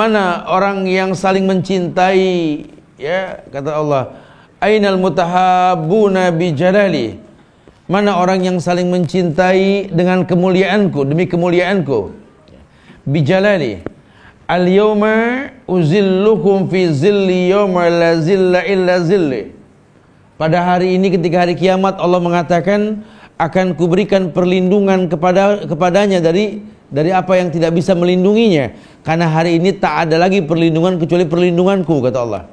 orang yang saling mencintai ya, kata Allah ainal mutahabbuna bijalali, mana orang yang saling mencintai dengan kemuliaanku, demi kemuliaanku. Bijalali al-yawma uzillukum fi zilli yawma la zilla illa zilli. Pada hari ini ketika hari kiamat Allah mengatakan akan kuberikan perlindungan kepadanya dari apa yang tidak bisa melindunginya, karena hari ini tak ada lagi perlindungan kecuali perlindunganku, kata Allah.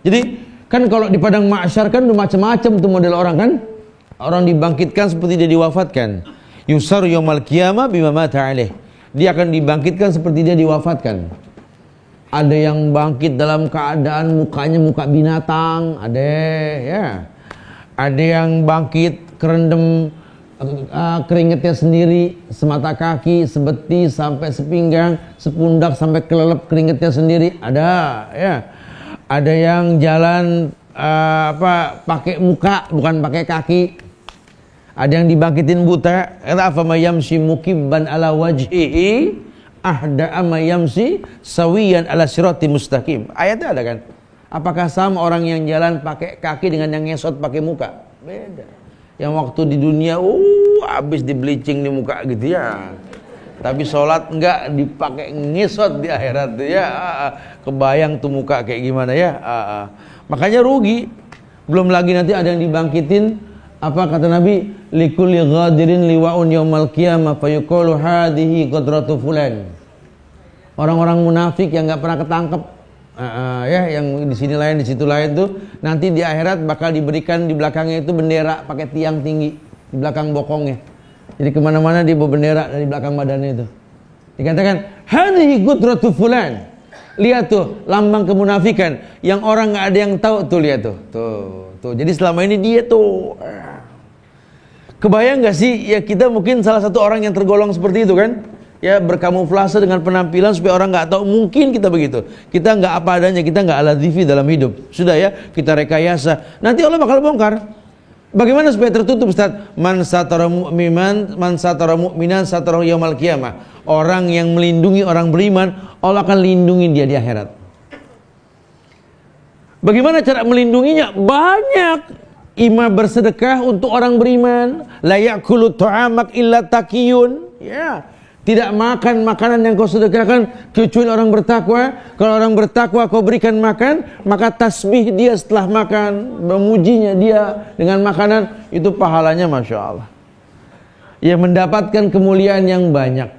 Jadi kan kalau di padang mahsyar kan macam-macam tuh model orang kan. Orang dibangkitkan seperti dia diwafatkan. Yusar yaumal qiyamah bima mata alaih. Dia akan dibangkitkan seperti dia diwafatkan. Ada yang bangkit dalam keadaan mukanya muka binatang, ada ya. Ada yang bangkit kerendam keringetnya sendiri, semata kaki, sebetis sampai sepinggang, sepundak sampai kelelep keringetnya sendiri. Ada ya. Ada yang jalan pakai muka bukan pakai kaki. Ada yang dibangkitin buta. Apa mayamsi mukibban ala wajhihi ahda amayamsi sawiyan ala sirati mustaqim. Ayatnya ada kan? Apakah sama orang yang jalan pakai kaki dengan yang ngesot pakai muka? Beda. Yang waktu di dunia habis di bleaching di muka gitu ya. Tapi sholat enggak, dipakai ngesot di akhirat tuh ya. Kebayang tuh muka kayak gimana ya. Makanya rugi. Belum lagi nanti ada yang dibangkitin. Apa kata Nabi? Likulli ghadirin liwa'un yaumal qiyamah fayuqalu hadhihi qadratu fulan. Orang-orang munafik yang enggak pernah ketangkep, ya, yang di sini lain di situ lain tuh, nanti di akhirat bakal diberikan di belakangnya itu bendera pakai tiang tinggi di belakang bokongnya. Jadi kemana-mana dia bawa bendera dari belakang badannya itu. Dikatakan hadhihi qadratu fulan. Lihat tuh lambang kemunafikan yang orang nggak ada yang tahu tuh, lihat tuh. Tuh. Jadi selama ini dia tuh. Kebayang nggak sih ya, kita mungkin salah satu orang yang tergolong seperti itu kan? Ya, berkamuflase dengan penampilan supaya orang nggak tahu. Mungkin kita begitu. Kita nggak apa adanya, kita nggak ala TV dalam hidup. Sudah ya, kita rekayasa. Nanti Allah bakal bongkar. Bagaimana supaya tertutup, Ustaz? Man satara mu'minan satara yaumal qiyamah. Orang yang melindungi orang beriman, Allah akan lindungi dia di akhirat. Bagaimana cara melindunginya? Banyak. Ima bersedekah untuk orang beriman. La ya'kulu ta'amak illa taqiyun. Ya. Tidak makan makanan yang kau sedekahkan kecuali orang bertakwa. Kalau orang bertakwa kau berikan makan, maka tasbih dia setelah makan, memujinya dia dengan makanan, itu pahalanya Masya Allah. Yang mendapatkan kemuliaan yang banyak.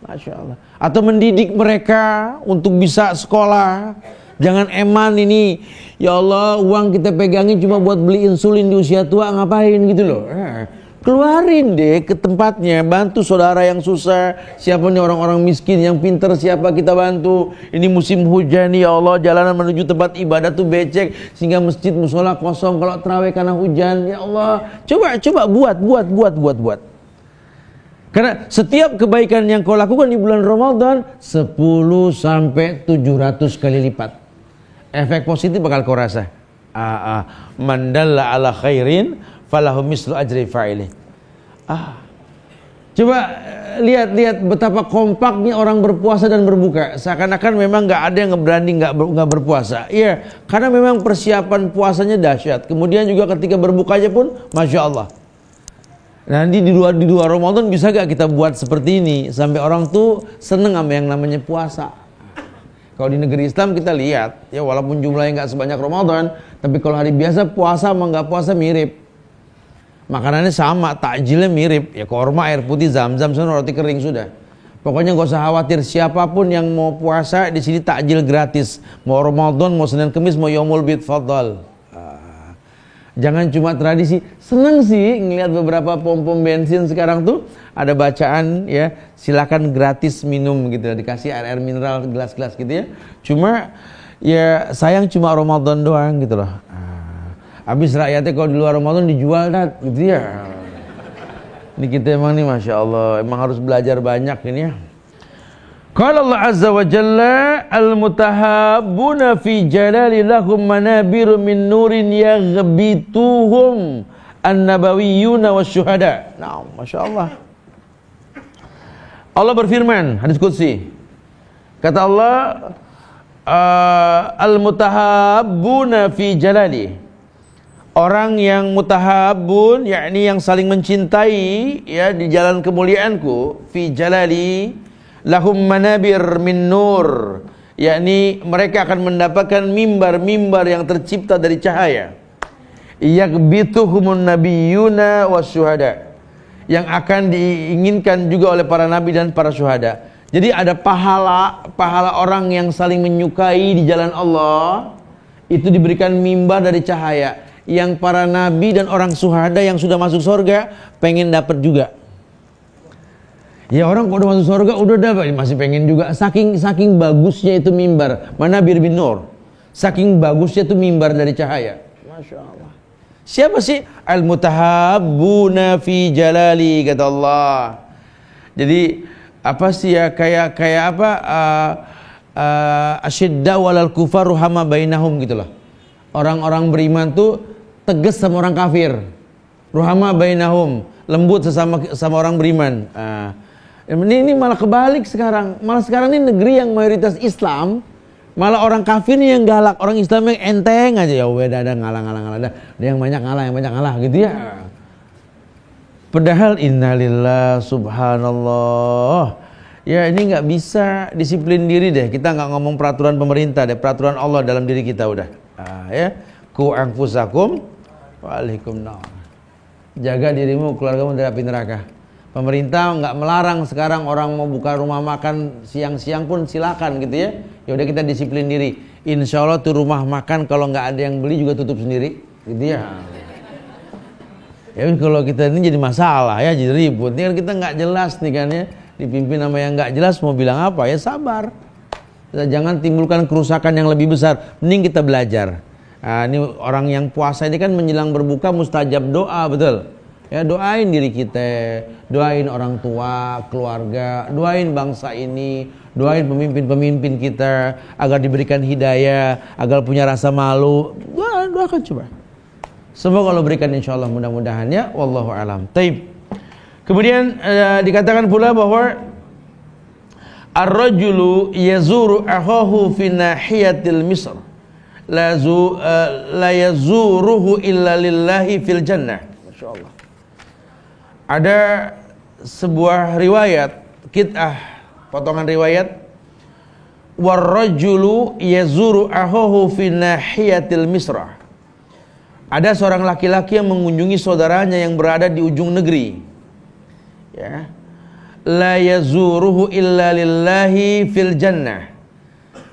Masya Allah. Atau mendidik mereka untuk bisa sekolah. Jangan eman ini, ya Allah uang kita pegangin cuma buat beli insulin di usia tua, ngapain gitu loh. Keluarin deh ke tempatnya, bantu saudara yang susah. Siapa nih orang-orang miskin yang pintar, siapa kita bantu. Ini musim hujan nih, ya Allah, jalanan menuju tempat ibadah tuh becek sehingga masjid musola kosong kalau tarawih karena hujan. Ya Allah, coba buat. Karena setiap kebaikan yang kau lakukan di bulan Ramadan 10 sampai 700 kali lipat. Efek positif bakal kau rasa. Man dalla ala khairin falahu mislu ajri fa'ilih. Coba lihat betapa kompaknya orang berpuasa dan berbuka. Seakan-akan memang nggak ada yang berani nggak berpuasa. Iya, karena memang persiapan puasanya dahsyat. Kemudian juga ketika berbukanya pun, Masya Allah. Nanti di luar Ramadan bisa gak kita buat seperti ini sampai orang tuh seneng sama yang namanya puasa. Kalau di negeri Islam kita lihat, ya walaupun jumlahnya nggak sebanyak Ramadan, tapi kalau hari biasa puasa sama nggak puasa mirip. Makanannya sama, takjilnya mirip. Ya korma, air putih, zam-zam, roti kering sudah. Pokoknya nggak usah khawatir, siapapun yang mau puasa di sini takjil gratis. Mau Ramadan, mau Senin Kemis, mau Yaumul Bid, fadhal. Jangan cuma tradisi. Seneng sih ngelihat beberapa pom-pom bensin sekarang tuh ada bacaan ya, silakan gratis minum gitu, dikasih air mineral gelas-gelas gitu ya. Cuma ya sayang cuma Ramadan doang gitu loh. Habis rakyatnya kalau di luar Ramadan dijual gitu ya. Ini kita emang nih Masya Allah, emang harus belajar banyak ini ya. Qala Allah Azza wa Jalla al-mutahabbuna fi jalali lahum manabiru min nurin yaghbituhum an-nabawiyyuna wasyuhada. Nah, Masya Allah. Allah berfirman, hadis qudsi. Kata Allah, al-mutahabbuna fi jalali. Orang yang mutahabbun, yakni yang saling mencintai ya di jalan kemuliaanku, fi jalali lahum manabir min nur, yakni mereka akan mendapatkan mimbar-mimbar yang tercipta dari cahaya. Yaghbituhumun nabiyyuna wasyuhada, yang akan diinginkan juga oleh para nabi dan para syuhada. Jadi ada pahala orang yang saling menyukai di jalan Allah, itu diberikan mimbar dari cahaya, yang para nabi dan orang syuhada yang sudah masuk surga pengen dapat juga. Ya orang kalau udah masuk surga udah dapat, masih pengen juga. Saking bagusnya itu mimbar. Manabir bin nur. Saking bagusnya itu mimbar dari cahaya. Masya Allah. Siapa sih? Al-mutahabbuna fi jalali, kata Allah. Jadi apa sih ya, kayak apa, asyidda walal kufar ruhama bainahum gitu loh. Orang-orang beriman tuh tegas sama orang kafir. Ruhama bainahum, lembut sama orang beriman. Ini malah kebalik sekarang. Malah sekarang ini negeri yang mayoritas Islam, malah orang kafir yang galak, orang Islam yang enteng aja. Ya udah, ada ngalah. Ada yang banyak ngalah gitu ya. Padahal innalillah subhanallah. Ya ini nggak bisa, disiplin diri deh. Kita nggak ngomong peraturan pemerintah deh, peraturan Allah dalam diri kita udah. Ya, ku anfusakum waalaikumsalam. Jaga dirimu, keluargamu dari api neraka. Pemerintah nggak melarang sekarang orang mau buka rumah makan siang-siang pun silakan gitu ya. Ya udah, kita disiplin diri. Insya Allah tuh rumah makan kalau nggak ada yang beli juga tutup sendiri, gitu ya. Ya kalau kita ini jadi masalah ya, jadi ribut. Ini kan kita nggak jelas nih kan ya, dipimpin sama yang nggak jelas, mau bilang apa ya, sabar. Jangan timbulkan kerusakan yang lebih besar. Mending kita belajar. Ini orang yang puasa ini kan menjelang berbuka mustajab doa, betul. Ya, doain diri kita, doain orang tua, keluarga, doain bangsa ini, doain pemimpin-pemimpin kita agar diberikan hidayah, agar punya rasa malu. Doakan coba. Semoga Allah berikan, insyaallah, mudah-mudahan ya. Wallahu alam. Taib. Kemudian dikatakan pula bahwa ar-rajulu yazuru akhahu fi nahiyatil misr la yazuruhu illa lillahi fil jannah. Masyaallah. Ada sebuah riwayat qit'ah, potongan riwayat, war-rajulu yazuru akhahu fi nahiyatil misra. Ada seorang laki-laki yang mengunjungi saudaranya yang berada di ujung negeri. Ya. La yazuruhu illa lillahi fil jannah.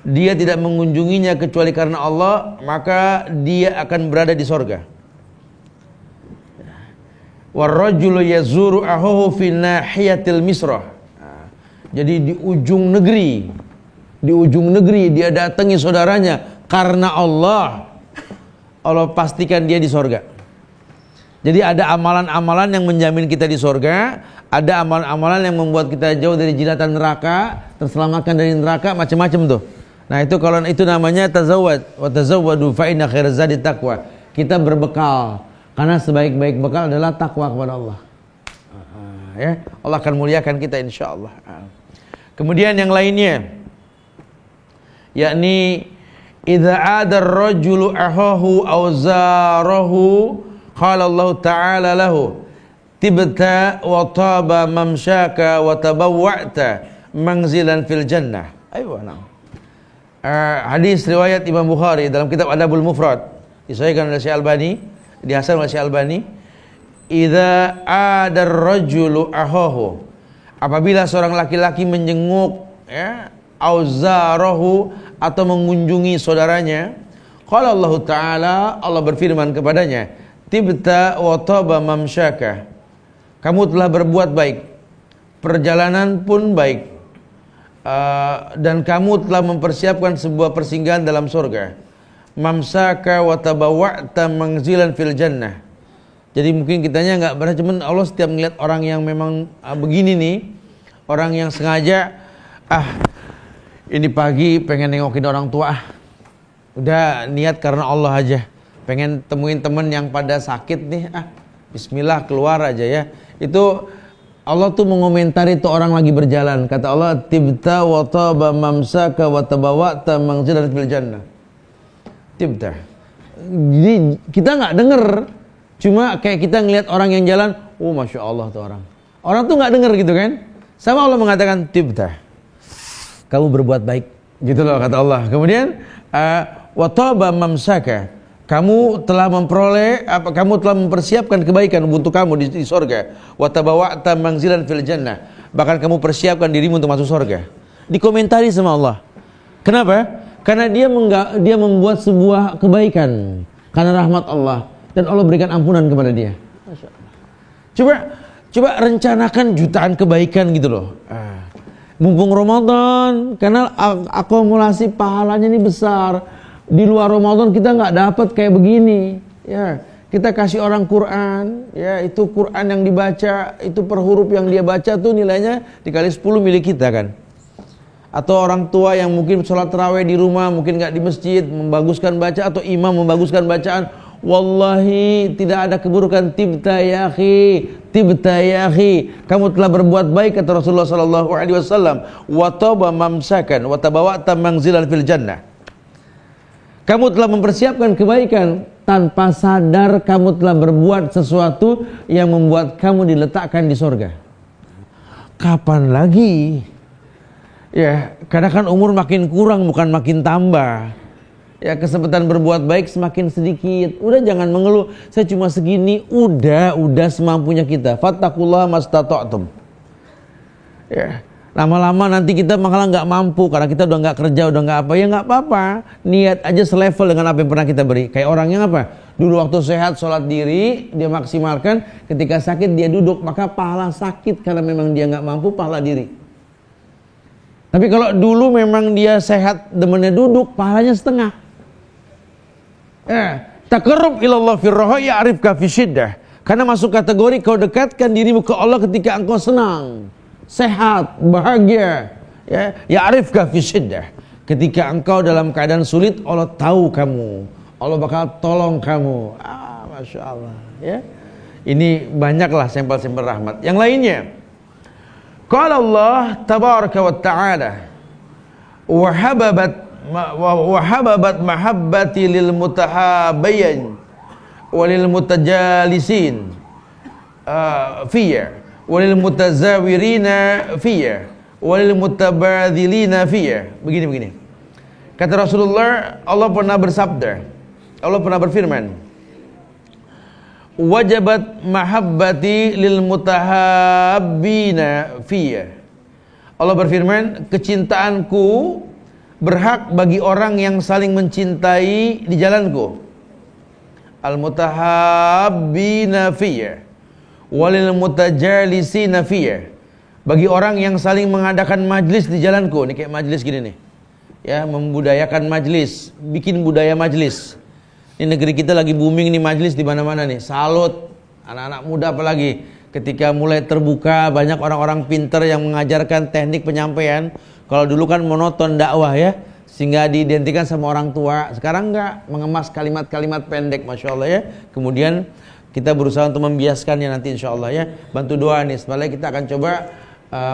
Dia tidak mengunjunginya kecuali karena Allah, maka dia akan berada di sorga. War-rajulu yazuru akhahu fi nahiyatil misrah. Jadi di ujung negeri dia datangi saudaranya karena Allah pastikan dia di sorga. Jadi ada amalan-amalan yang menjamin kita di sorga, ada amalan-amalan yang membuat kita jauh dari jilatan neraka, terselamatkan dari neraka, macam-macam tuh. Nah itu kalau itu namanya tazawwad, wa tazawwadu fa inna khairaz zadi taqwa. Kita berbekal karena sebaik-baik bekal adalah takwa kepada Allah. Ya, Allah akan muliakan kita insyaallah. Kemudian yang lainnya, yakni idza ada ar-rajulu akhahu aw zarahu qala Allah ta'ala lahu tibta wa taba mamsyaka wa tabawwa'ta manzilan fil jannah. Ayo nah. Hadis riwayat Imam Bukhari dalam kitab Adabul Mufrad, disahihkan oleh Syekh Albani, dihasan oleh Syekh Albani. Idza ada ar-rajulu akhahu, apabila seorang laki-laki menjenguk ya, auzarahu atau mengunjungi saudaranya, qala Allah Ta'ala, Allah berfirman kepadanya, tibta wa taba mamsyaka, kamu telah berbuat baik, perjalanan pun baik, dan kamu telah mempersiapkan sebuah persinggahan dalam surga. Mamsaka wa tabawwa'ta manzilan fil jannah. Jadi mungkin kitanya enggak berasa, cuman Allah setiap melihat orang yang memang begini nih, orang yang sengaja ini pagi pengen nengokin orang tua, udah niat karena Allah aja, pengen temuin temen yang pada sakit nih, bismillah keluar aja ya. Itu Allah tuh mengomentari tuh orang lagi berjalan. Kata Allah, tibta wa taba mamsaka wa tabawwa'ta manzilan fil jannah. Tibta. Jadi kita nggak denger, cuma kayak kita ngelihat orang yang jalan, masya Allah tuh orang. Orang tuh nggak denger gitu kan? Sama Allah mengatakan tibta, kamu berbuat baik, gitu loh kata Allah. Kemudian wa taba mamsaka, kamu telah memperoleh kamu telah mempersiapkan kebaikan untuk kamu di surga. Wa tabawwa'ta manzilan fil jannah, bahkan kamu persiapkan dirimu untuk masuk surga. Dikomentari sama Allah. Kenapa? Karena dia membuat sebuah kebaikan karena rahmat Allah, dan Allah berikan ampunan kepada dia. Masya Allah. Coba rencanakan jutaan kebaikan gitu loh. Mumpung Ramadan, karena akumulasi pahalanya ini besar. Di luar Ramadan kita nggak dapat kayak begini. Ya, Kita kasih orang Quran, ya itu Quran yang dibaca, itu per huruf yang dia baca tuh nilainya dikali 10 milik kita kan. Atau orang tua yang mungkin sholat tarawih di rumah, mungkin nggak di masjid, membaguskan baca, atau imam membaguskan bacaan. Wallahi tidak ada keburukan. Tibta ya akhi, tibta ya akhi. Kamu telah berbuat baik kata Rasulullah sallallahu alaihi wasallam. Wa taba mamsakan wa tabawa'ta manzilan fil jannah. Kamu telah mempersiapkan kebaikan, tanpa sadar kamu telah berbuat sesuatu yang membuat kamu diletakkan di surga. Kapan lagi? Ya, kadang kan umur makin kurang bukan makin tambah. Ya, kesempatan berbuat baik semakin sedikit. Udah jangan mengeluh, saya cuma segini. Udah semampunya kita. Fattaqullaha mastata'tum. Ya. Lama-lama nanti kita malah nggak mampu karena kita udah nggak kerja, udah nggak apa, ya nggak apa-apa. Niat aja selevel dengan apa yang pernah kita beri. Kayak orang yang apa? Dulu waktu sehat sholat diri dia maksimalkan, ketika sakit dia duduk, maka pahala sakit karena memang dia nggak mampu, pahala diri. Tapi kalau dulu memang dia sehat demennya duduk, pahalanya setengah. Taqarrub ilallah firraha ya'rifka fi syiddah. Karena masuk kategori kau dekatkan dirimu ke Allah ketika engkau senang, sehat, bahagia, ya ya'rifka fi syiddah. Ketika engkau dalam keadaan sulit, Allah tahu kamu, Allah bakal tolong kamu. Masya Allah, ya. Ini banyaklah sampel-sampel rahmat. Yang lainnya, qala Allah tabaraka wa ta'ala wa hababat mahabbati lil mutahabayin walil mutajalisin fiyya walil mutazawirina fiyya walil mutabadzilina fiyya. Begini. Kata Rasulullah, Allah pernah bersabda, Allah pernah berfirman, wajabat mahabbati lil mutahabbina fiyya. Allah berfirman, kecintaanku berhak bagi orang yang saling mencintai di jalanku. Al mutahabbina fiyya walil mutajalisina fiyya. Bagi orang yang saling mengadakan majlis di jalanku. Ini kayak majlis gini nih, ya, membudayakan majlis, bikin budaya majlis. Ini negeri kita lagi booming nih majlis di mana-mana nih. Salut anak-anak muda apalagi ketika mulai terbuka, banyak orang-orang pinter yang mengajarkan teknik penyampaian. Kalau dulu kan monoton dakwah ya, sehingga diidentikan sama orang tua. Sekarang enggak, mengemas kalimat-kalimat pendek, Masya Allah ya. Kemudian kita berusaha untuk membiaskannya nanti insya Allah ya. Bantu doa nih, sebenarnya kita akan coba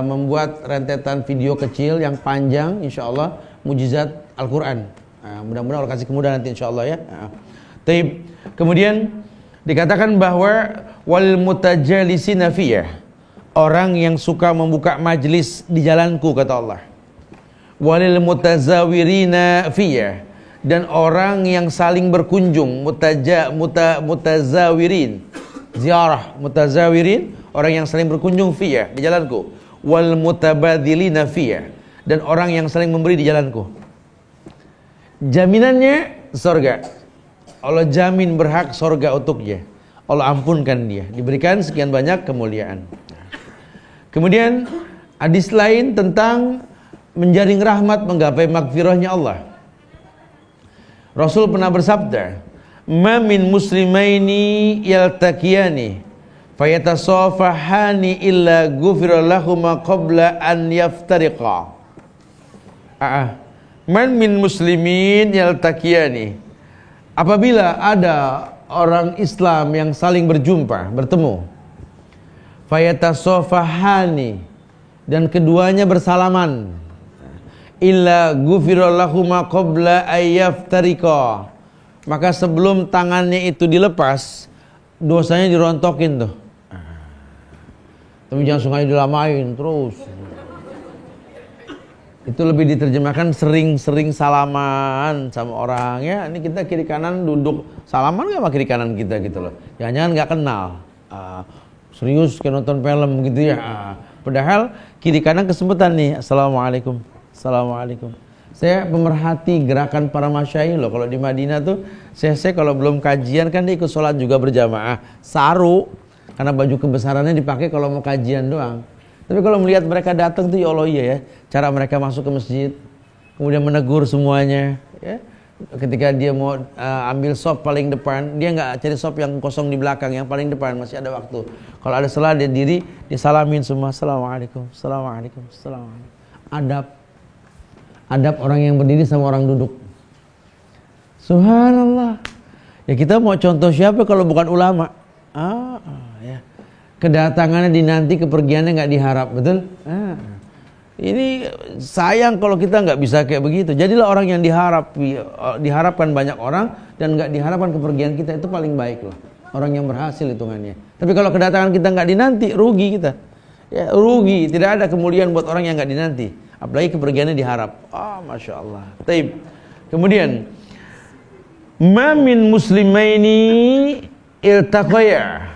membuat rentetan video kecil yang panjang insya Allah, mujizat Al-Quran. Mudah-mudahan Allah kasih kemudahan nanti insya Allah ya. Taib. Kemudian dikatakan bahwa wal mutajalisina fiyah, orang yang suka membuka majlis di jalanku kata Allah. Walil mutazawirina fiyah, dan orang yang saling berkunjung, mutazawirin, ziarah, mutazawirin, orang yang saling berkunjung fiyah di jalanku. Wal mutabadzilina fiyah, dan orang yang saling memberi di jalanku. Jaminannya surga. Allah jamin berhak surga untuknya. Allah ampunkan dia, diberikan sekian banyak kemuliaan. Kemudian hadis lain tentang menjaring rahmat, menggapai magfirahnya Allah. Rasul pernah bersabda, "Ma min muslimaini yaltaqiyani fayatasafahani illa ghufira lahuma qabla an yaftariqa." Man min muslimin yaltaqiyani. Apabila ada orang Islam yang saling berjumpa, bertemu, fayatasafahani, dan keduanya bersalaman, illa ghufira lahuma qabla ayyaftariqa, maka sebelum tangannya itu dilepas, dosanya dirontokin tuh. Tapi jangan sengaja dilamain terus. Itu lebih diterjemahkan sering-sering salaman sama orang ya. Ini kita kiri kanan duduk salaman gak sama kiri kanan kita gitu loh. Jangan-jangan gak kenal. Serius kayak nonton film gitu ya. Padahal kiri kanan kesempatan nih. Assalamualaikum. Assalamualaikum. Saya pemerhati gerakan para masyayikh loh. Kalau di Madinah tuh saya kalau belum kajian kan dia ikut sholat juga berjamaah. Saru. Karena baju kebesarannya dipakai kalau mau kajian doang. Tapi kalau melihat mereka datang tuh ya Allah iya ya. Cara mereka masuk ke masjid, kemudian menegur semuanya ya. ketika dia mau ambil sop paling depan, dia nggak cari sop yang kosong di belakang, yang paling depan masih ada waktu. Kalau ada salah dia diri, disalamin semua, assalamualaikum, assalamualaikum, assalamualaikum. Adab orang yang berdiri sama orang duduk. Subhanallah. Ya kita mau contoh siapa kalau bukan ulama? Ya. Kedatangannya dinanti, kepergiannya nggak diharap, betul? Ini sayang kalau kita nggak bisa kayak begitu. Jadilah orang yang diharapkan banyak orang dan nggak diharapkan kepergian kita, itu paling baik loh. Orang yang berhasil hitungannya. Tapi kalau kedatangan kita nggak dinanti, rugi kita. Ya, rugi. Tidak ada kemuliaan buat orang yang nggak dinanti. Apalagi kepergiannya diharap. Masya Allah. Taib. Kemudian, ma min muslimaini iltaqaya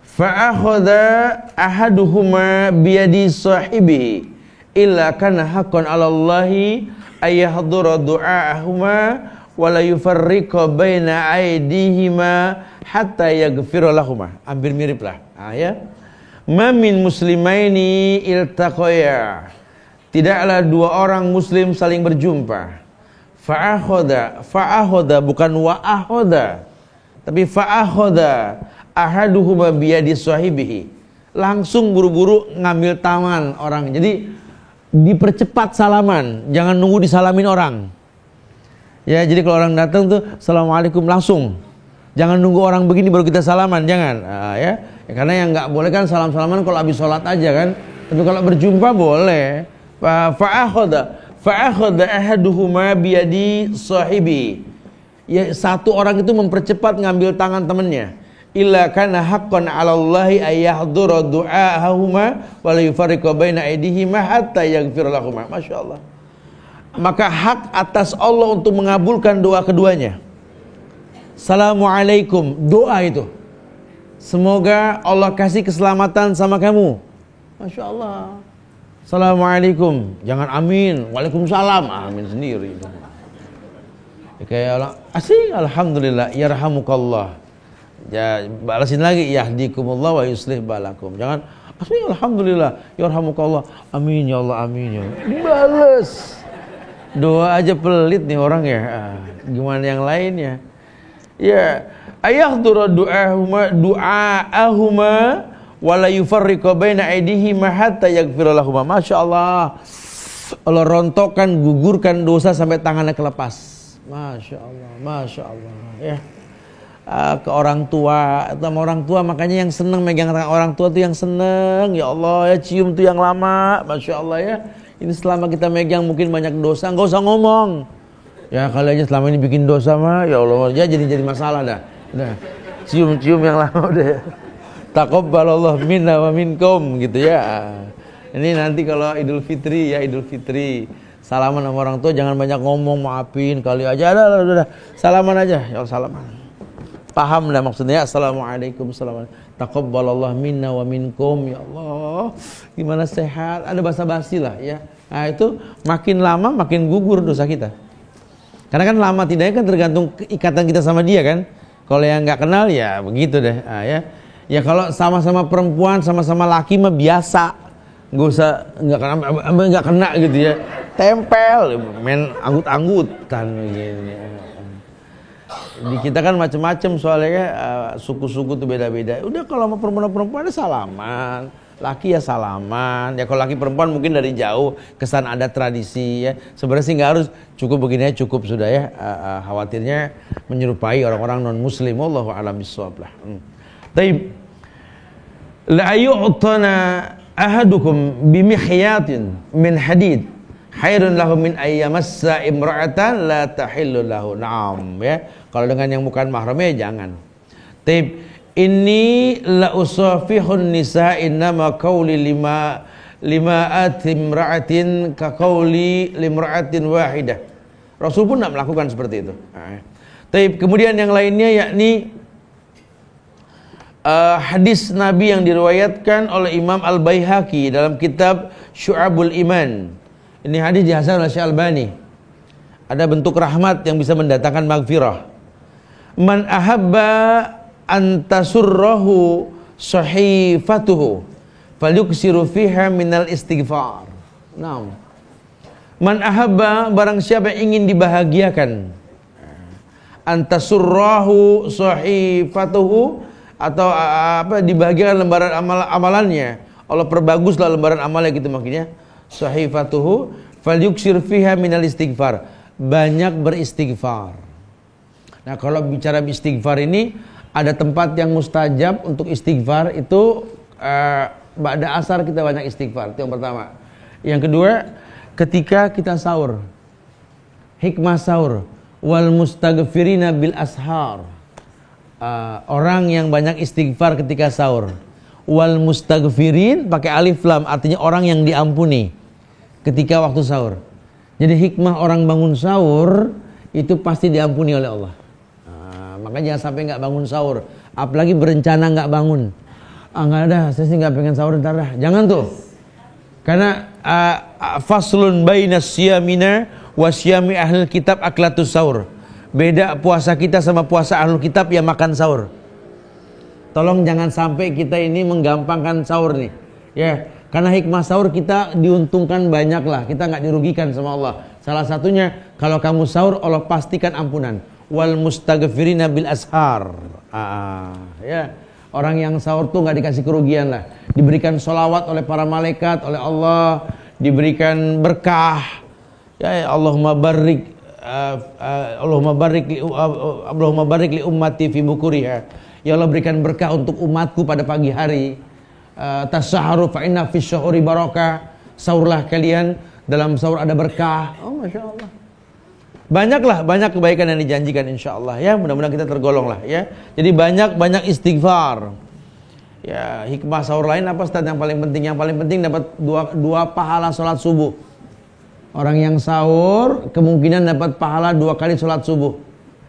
fa'akhadha ahaduhuma biyadi sahibihi illa kana haqqan 'ala Allahi ayahdura du'aahuma wa la yufarriqa baina aydihima hatta yaghfira lahuma. Hampir mirip lah. Ya. Ma min muslimaini iltaqaya. Tidaklah dua orang muslim saling berjumpa. Fa'akhadha bukan wa'akhadha. Tapi fa'akhadha ahaduhuma biyadi sahibihi. Langsung buru-buru ngambil tangan orang. Jadi dipercepat salaman, jangan nunggu disalamin orang. Ya, jadi kalau orang datang tuh assalamualaikum langsung. Jangan nunggu orang begini baru kita salaman, jangan. Ya, karena yang nggak boleh kan salam-salaman kalau habis sholat aja kan. Tapi kalau berjumpa boleh. Fa'akhadha ahaduhuma biyadi sahibi. Ya, satu orang itu mempercepat ngambil tangan temannya. Illa kana haqqan 'ala Allahi ayahdura du'aahuma wa la yufarriqa baina aydihima hatta yaghfir lahum. Masyaallah. Maka hak atas Allah untuk mengabulkan doa keduanya. Assalamualaikum, doa itu. Semoga Allah kasih keselamatan sama kamu. Masya Allah. Assalamualaikum, jangan amin. Waalaikumsalam, amin sendiri. Ya, kayak Allah, asing alhamdulillah, yarhamukallah. Ya, balasin lagi, yahdikumullah wa yuslih balakum. Jangan asing alhamdulillah, yarhamukallah, amin ya Allah, amin ya Allah. Balas. Doa aja pelit nih orang ya. Gimana yang lainnya? Ya, ayahdura du'aahuma wa la yufarriqa baina aydihima hatta yaghfira lahum. Masyaallah. Allah rontokkan, gugurkan dosa sampai tangannya kelepas. Masyaallah, masyaallah. Ya. Ke orang tua, sama orang tua makanya yang seneng megang tangan orang tua tuh yang seneng. Ya Allah, ya cium tuh yang lama. Masyaallah ya. Ini selama kita megang mungkin banyak dosa, nggak usah ngomong. Ya kali aja selama ini bikin dosa mah, ya Allah, ya jadi masalah dah. Udah, cium-cium yang lama udah. Taqabbalallah minna wa minkum gitu ya. Ini nanti kalau Idul Fitri ya, Idul Fitri salaman sama orang tua jangan banyak ngomong, maafin kali aja, udah. Salaman aja, ya Allah, salaman. Paham dah maksudnya? Assalamualaikum, assalamualaikum. Taqabbalallah minna wa minkum, ya Allah. Gimana sehat? Ada basa-basi lah ya. Nah itu makin lama makin gugur dosa kita. Karena kan lama tidaknya kan tergantung ikatan kita sama dia kan. Kalau yang nggak kenal ya begitu deh. Ya. Ya kalau sama-sama perempuan, sama-sama laki mah biasa. Nggak kena gitu ya. Tempel, main anggut-anggutan begini. Di kita kan macam-macam soalnya suku-suku tuh beda-beda. Udah kalau sama perempuan salaman, laki ya salaman. Ya kalau laki perempuan mungkin dari jauh kesan ada tradisi ya. Sebenarnya sih nggak harus, cukup begini aja cukup sudah ya. Khawatirnya menyerupai orang-orang non muslim. Wallahu a'lam bishawab lah. Taib. La yu'tana ahadukum bimihyatin min hadid khairun lahu min ayyamassa imra'atan la tahillu lahu. Naam ya. Kalau dengan yang bukan mahramnya jangan. Taib. Inni la usafihun nisa innama qawli lima atimra'atin ka qawli limra'atin wahidah. Rasul pun tidak melakukan seperti itu. Taib. Kemudian yang lainnya yakni hadis Nabi yang diriwayatkan oleh Imam Al-Baihaqi dalam kitab Syu'abul Iman. Ini hadis dihasan oleh Syekh Albani. Ada bentuk rahmat yang bisa mendatangkan maghfirah. Man ahabba antasurrahu sahifatuhu falyuksiru fiha minal istighfar. Naam. Man ahabba, barang siapa yang ingin dibahagiakan. antasurrahu sahifatuhu, atau dibagikan lembaran amalannya. Allah perbaguslah lembaran amalnya gitu maksudnya. Sahifatuhu falyuksir fiha minal istighfar. Banyak beristighfar. Nah, kalau bicara istighfar ini ada tempat yang mustajab untuk istighfar itu ba'da asar kita banyak istighfar. Itu yang pertama. Yang kedua, ketika kita sahur. Hikmah sahur. Wal mustaghfirina bil ashar. Orang yang banyak istighfar ketika sahur. Wal mustaghfirin pakai alif lam, artinya orang yang diampuni ketika waktu sahur. Jadi hikmah orang bangun sahur itu pasti diampuni oleh Allah. Makanya jangan sampai nggak bangun sahur, apalagi berencana nggak bangun. Nggak ada, saya sih nggak pengen sahur ntar dah. Jangan tuh, karena faslun bainas siyamina wa siyami ahlul kitab aklatus sahur. Beda puasa kita sama puasa ahlul kitab yang makan sahur. Tolong jangan sampai kita ini menggampangkan sahur nih, ya. Karena hikmah sahur kita diuntungkan banyak lah, kita nggak dirugikan sama Allah. Salah satunya kalau kamu sahur Allah pastikan ampunan. Wal mustaghfirina bil ashar. Ya, orang yang sahur tuh nggak dikasih kerugian lah. Diberikan sholawat oleh para malaikat, oleh Allah, diberikan berkah. Ya, Allahumma barik. Allahumma barik li ummati fi bukuriha. Ya Allah, berikan berkah untuk umatku pada pagi hari. Tasahharu fa inna fi syuhuri barakah. Sahurlah kalian, dalam sahur ada berkah. Oh, Masya Allah. Banyak kebaikan yang dijanjikan insyaallah ya. Mudah-mudahan kita tergolong lah ya. Jadi banyak istighfar. Ya, hikmah sahur lain apa Ustaz yang paling penting? Yang paling penting dapat dua pahala sholat subuh. Orang yang sahur kemungkinan dapat pahala 2 kali sholat subuh.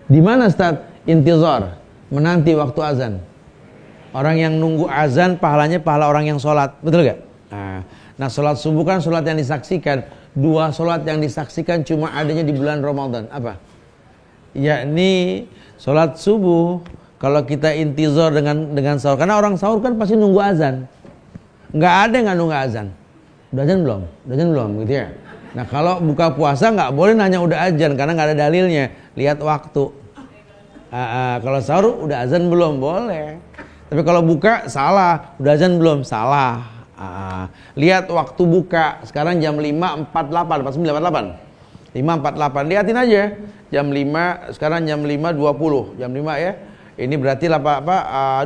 Di mana Ustaz? Intizar, menanti waktu azan. Orang yang nunggu azan pahalanya pahala orang yang sholat, betul gak? Nah, sholat subuh kan sholat yang disaksikan. 2 sholat yang disaksikan cuma adanya di bulan Ramadan. Apa? Yakni sholat subuh. Kalau kita intizar dengan sahur, karena orang sahur kan pasti nunggu azan. Nggak ada yang nggak nunggu azan. Udah azan belum? Udah azan belum, gitu ya. Nah, kalau buka puasa nggak boleh nanya udah azan karena nggak ada dalilnya. Lihat waktu. Kalau sahur udah azan belum, boleh. Tapi kalau buka salah, udah azan belum, salah. Lihat waktu buka. Sekarang jam 5.48, pas 9.48. 5.48. Lihatin aja. Jam 5, sekarang jam 5.20. Jam 5 ya. Ini berarti 28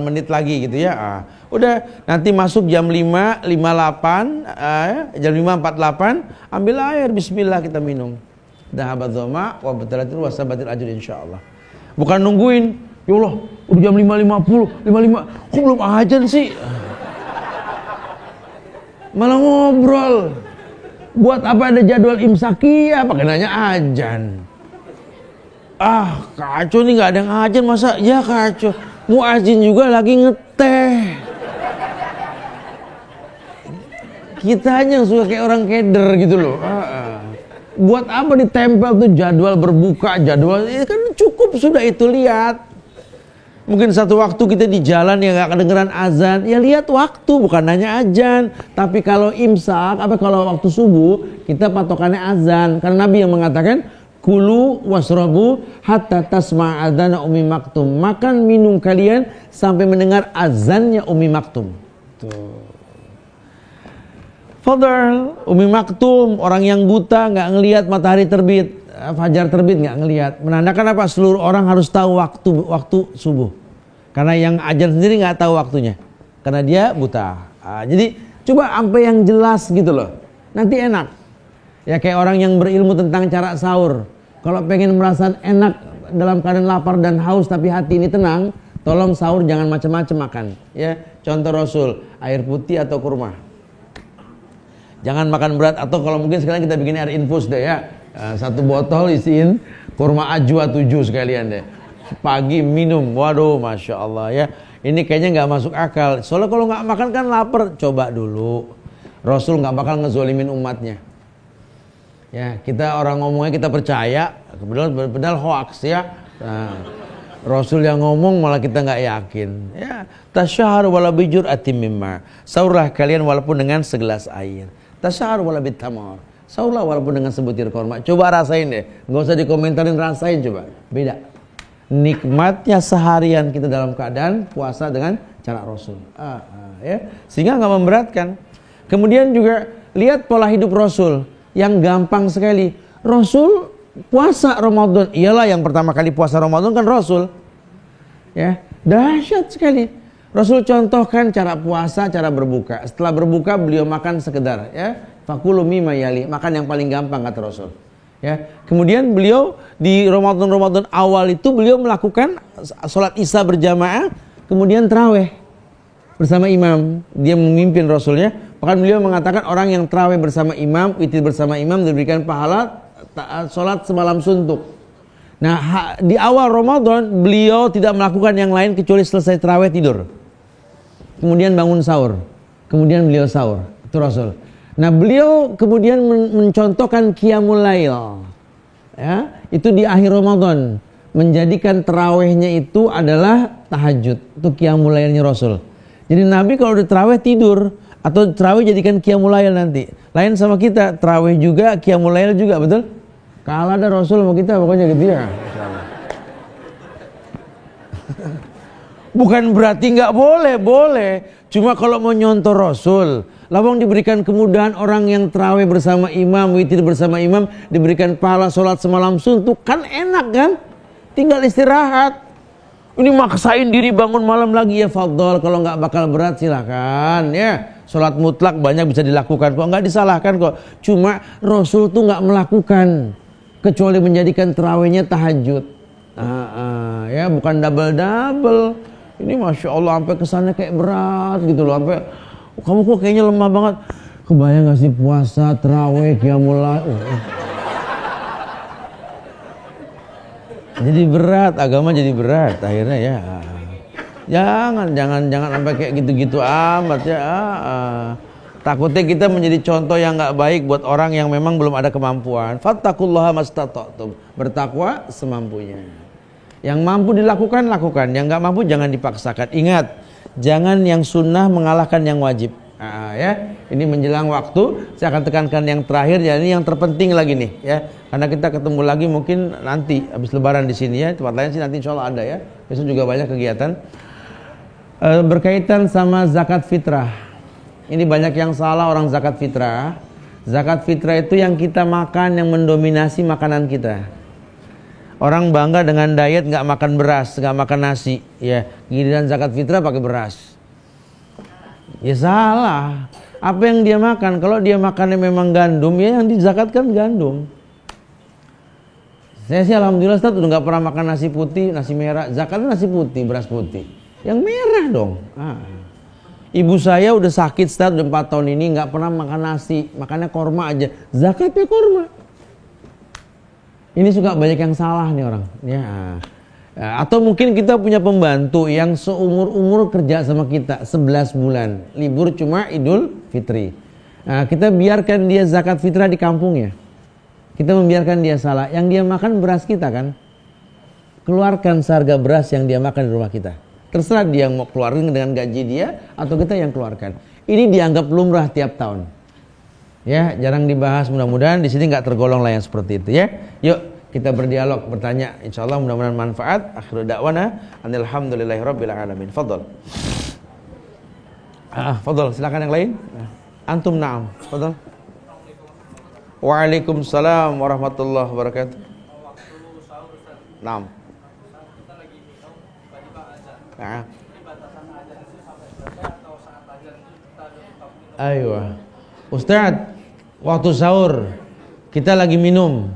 menit lagi gitu ya. Udah, nanti masuk jam 5.58, jam 5.48, ambil air, bismillah kita minum. Dhahabat dhama wa batalatul wasabatil ajr insyaallah. Bukan nungguin, ya Allah, udah jam 5.50, 5.5, kok belum azan sih? Malah ngobrol. Buat apa ada jadwal imsakiyah, pakai nanya azan. Kacau nih, gak ada yang azan masa? Ya kacau. Muazin juga lagi ngeteh. Kita hanya suka kayak orang keder gitu loh. Buat apa ditempel tuh jadwal berbuka, jadwal kan cukup sudah itu, lihat. Mungkin satu waktu kita di jalan ya gak kedengeran azan, ya lihat waktu, bukan nanya azan. Tapi kalau imsak, kalau waktu subuh, kita patokannya azan. Karena Nabi yang mengatakan, kulu wasrabu hatta tasma' adzana Ummi Maktum. Makan minum kalian sampai mendengar azannya Ummi Maktum. Tuh. Fadl, Ummi Maktum, orang yang buta nggak ngelihat matahari terbit, fajar terbit nggak ngelihat. Menandakan apa? Seluruh orang harus tahu waktu subuh. Karena yang azan sendiri nggak tahu waktunya, karena dia buta. Jadi coba sampai yang jelas gitu loh. Nanti enak. Ya kayak orang yang berilmu tentang cara sahur. Kalau pengen merasa enak dalam keadaan lapar dan haus tapi hati ini tenang, tolong sahur jangan macam-macam makan. Ya, contoh Rasul, air putih atau kurma. Jangan makan berat, atau kalau mungkin sekarang kita bikin air infus deh ya. 1 botol isiin kurma ajwa 7 sekalian deh. Pagi minum, waduh, masya Allah ya. Ini kayaknya nggak masuk akal. Soalnya kalau nggak makan kan lapar. Coba dulu. Rasul nggak bakal ngezolimin umatnya. Ya, kita orang ngomongnya kita percaya, padahal hoax ya. Nah, Rasul yang ngomong malah kita nggak yakin. Ya, tasyahhar wala bijur atim mimma. Sahurlah kalian walaupun dengan segelas air. Tasyahhar wala bitamar. Sahurlah walaupun dengan sebutir kurma. Coba rasain deh. Nggak usah dikomentarin, rasain coba. Beda. Nikmatnya seharian kita dalam keadaan puasa dengan cara Rasul. Ya. Sehingga nggak memberatkan. Kemudian juga lihat pola hidup Rasul yang gampang sekali. Rasul puasa Ramadan. Iyalah yang pertama kali puasa Ramadan kan Rasul. Ya, dahsyat sekali. Rasul contohkan cara puasa, cara berbuka. Setelah berbuka beliau makan sekedar, ya. Fakulu mimma yali, makan yang paling gampang kata Rasul. Ya. Kemudian beliau di Ramadan awal itu beliau melakukan sholat Isya berjamaah, kemudian tarawih bersama imam. Dia memimpin Rasulnya. Bahkan beliau mengatakan orang yang tarawih bersama imam, witir bersama imam diberikan pahala sholat semalam suntuk. Nah, di awal Ramadan beliau tidak melakukan yang lain kecuali selesai tarawih tidur. Kemudian bangun sahur. Kemudian beliau sahur. Itu Rasul. Nah, beliau kemudian mencontohkan qiyamul lail. Ya, itu di akhir Ramadan. Menjadikan tarawihnya itu adalah tahajud. Itu qiyamul lailnya Rasul. Jadi Nabi kalau udah tarawih tidur atau tarawih jadikan qiyamul lail nanti. Lain sama kita, tarawih juga, qiyamul lail juga, betul? Kalah ada Rasul sama kita pokoknya gitu ya. Bukan berarti nggak boleh. Cuma kalau mau nyontoh Rasul, lawang diberikan kemudahan orang yang tarawih bersama imam, witir bersama imam, diberikan pahala sholat semalam suntuk, kan enak kan? Tinggal istirahat. Ini maksain diri bangun malam lagi ya fadhol. Kalau nggak bakal berat silakan ya. Sholat mutlak banyak bisa dilakukan kok, nggak disalahkan kok. Cuma Rasul tuh nggak melakukan kecuali menjadikan tarawihnya tahajud. Ya bukan double. Ini masya Allah sampai kesannya kayak berat gitu loh. Sampai kamu kok kayaknya lemah banget. Kebayang gak sih puasa, tarawih, qiyamul lail. Jadi berat, agama jadi berat akhirnya ya. Jangan sampai kayak gitu-gitu amat ya. Takutnya kita menjadi contoh yang nggak baik buat orang yang memang belum ada kemampuan. Fattaqullaha mastata'tum. Bertakwa semampunya. Yang mampu dilakukan, lakukan. Yang nggak mampu jangan dipaksakan. Ingat, jangan yang sunnah mengalahkan yang wajib. Ya, ini menjelang waktu. Saya akan tekankan yang terakhir. Ya, ini yang terpenting lagi nih. Ya, karena kita ketemu lagi mungkin nanti habis Lebaran di sini ya. Tempat lain sih nanti insya Allah ada ya. Besok juga banyak kegiatan berkaitan sama zakat fitrah. Ini banyak yang salah orang zakat fitrah. Zakat fitrah itu yang kita makan yang mendominasi makanan kita. Orang bangga dengan diet nggak makan beras, nggak makan nasi. Ya, giliran zakat fitrah pakai beras. Ya salah. Apa yang dia makan? Kalau dia makannya memang gandum, ya yang dizakatkan gandum. Saya sih alhamdulillah Ustaz udah nggak pernah makan nasi putih, nasi merah. Zakatnya nasi putih, beras putih. Yang merah dong. Ibu saya udah sakit Ustaz, udah 4 tahun ini nggak pernah makan nasi, makannya korma aja. Zakatnya korma. Ini suka banyak yang salah nih orang. Ya. Atau mungkin kita punya pembantu yang seumur-umur kerja sama kita 11 bulan. Libur cuma Idul Fitri. Kita biarkan dia zakat fitrah di kampungnya. Kita membiarkan dia salah. Yang dia makan beras kita kan. Keluarkan seharga beras yang dia makan di rumah kita. Terserah dia mau keluarin dengan gaji dia atau kita yang keluarkan. Ini dianggap lumrah tiap tahun. Ya, jarang dibahas, mudah-mudahan di sini nggak tergolong lah yang seperti itu ya. Yuk kita berdialog, bertanya, insyaallah mudah-mudahan manfaat. Akhiru da'wana alhamdulillahirabbil alamin. Fadhol. Fadhol, silakan yang lain. Antum na'am. Fadhol. Waalaikumsalam warahmatullahi wabarakatuh. Naam. Ayo, Ustadz, waktu sahur kita lagi minum,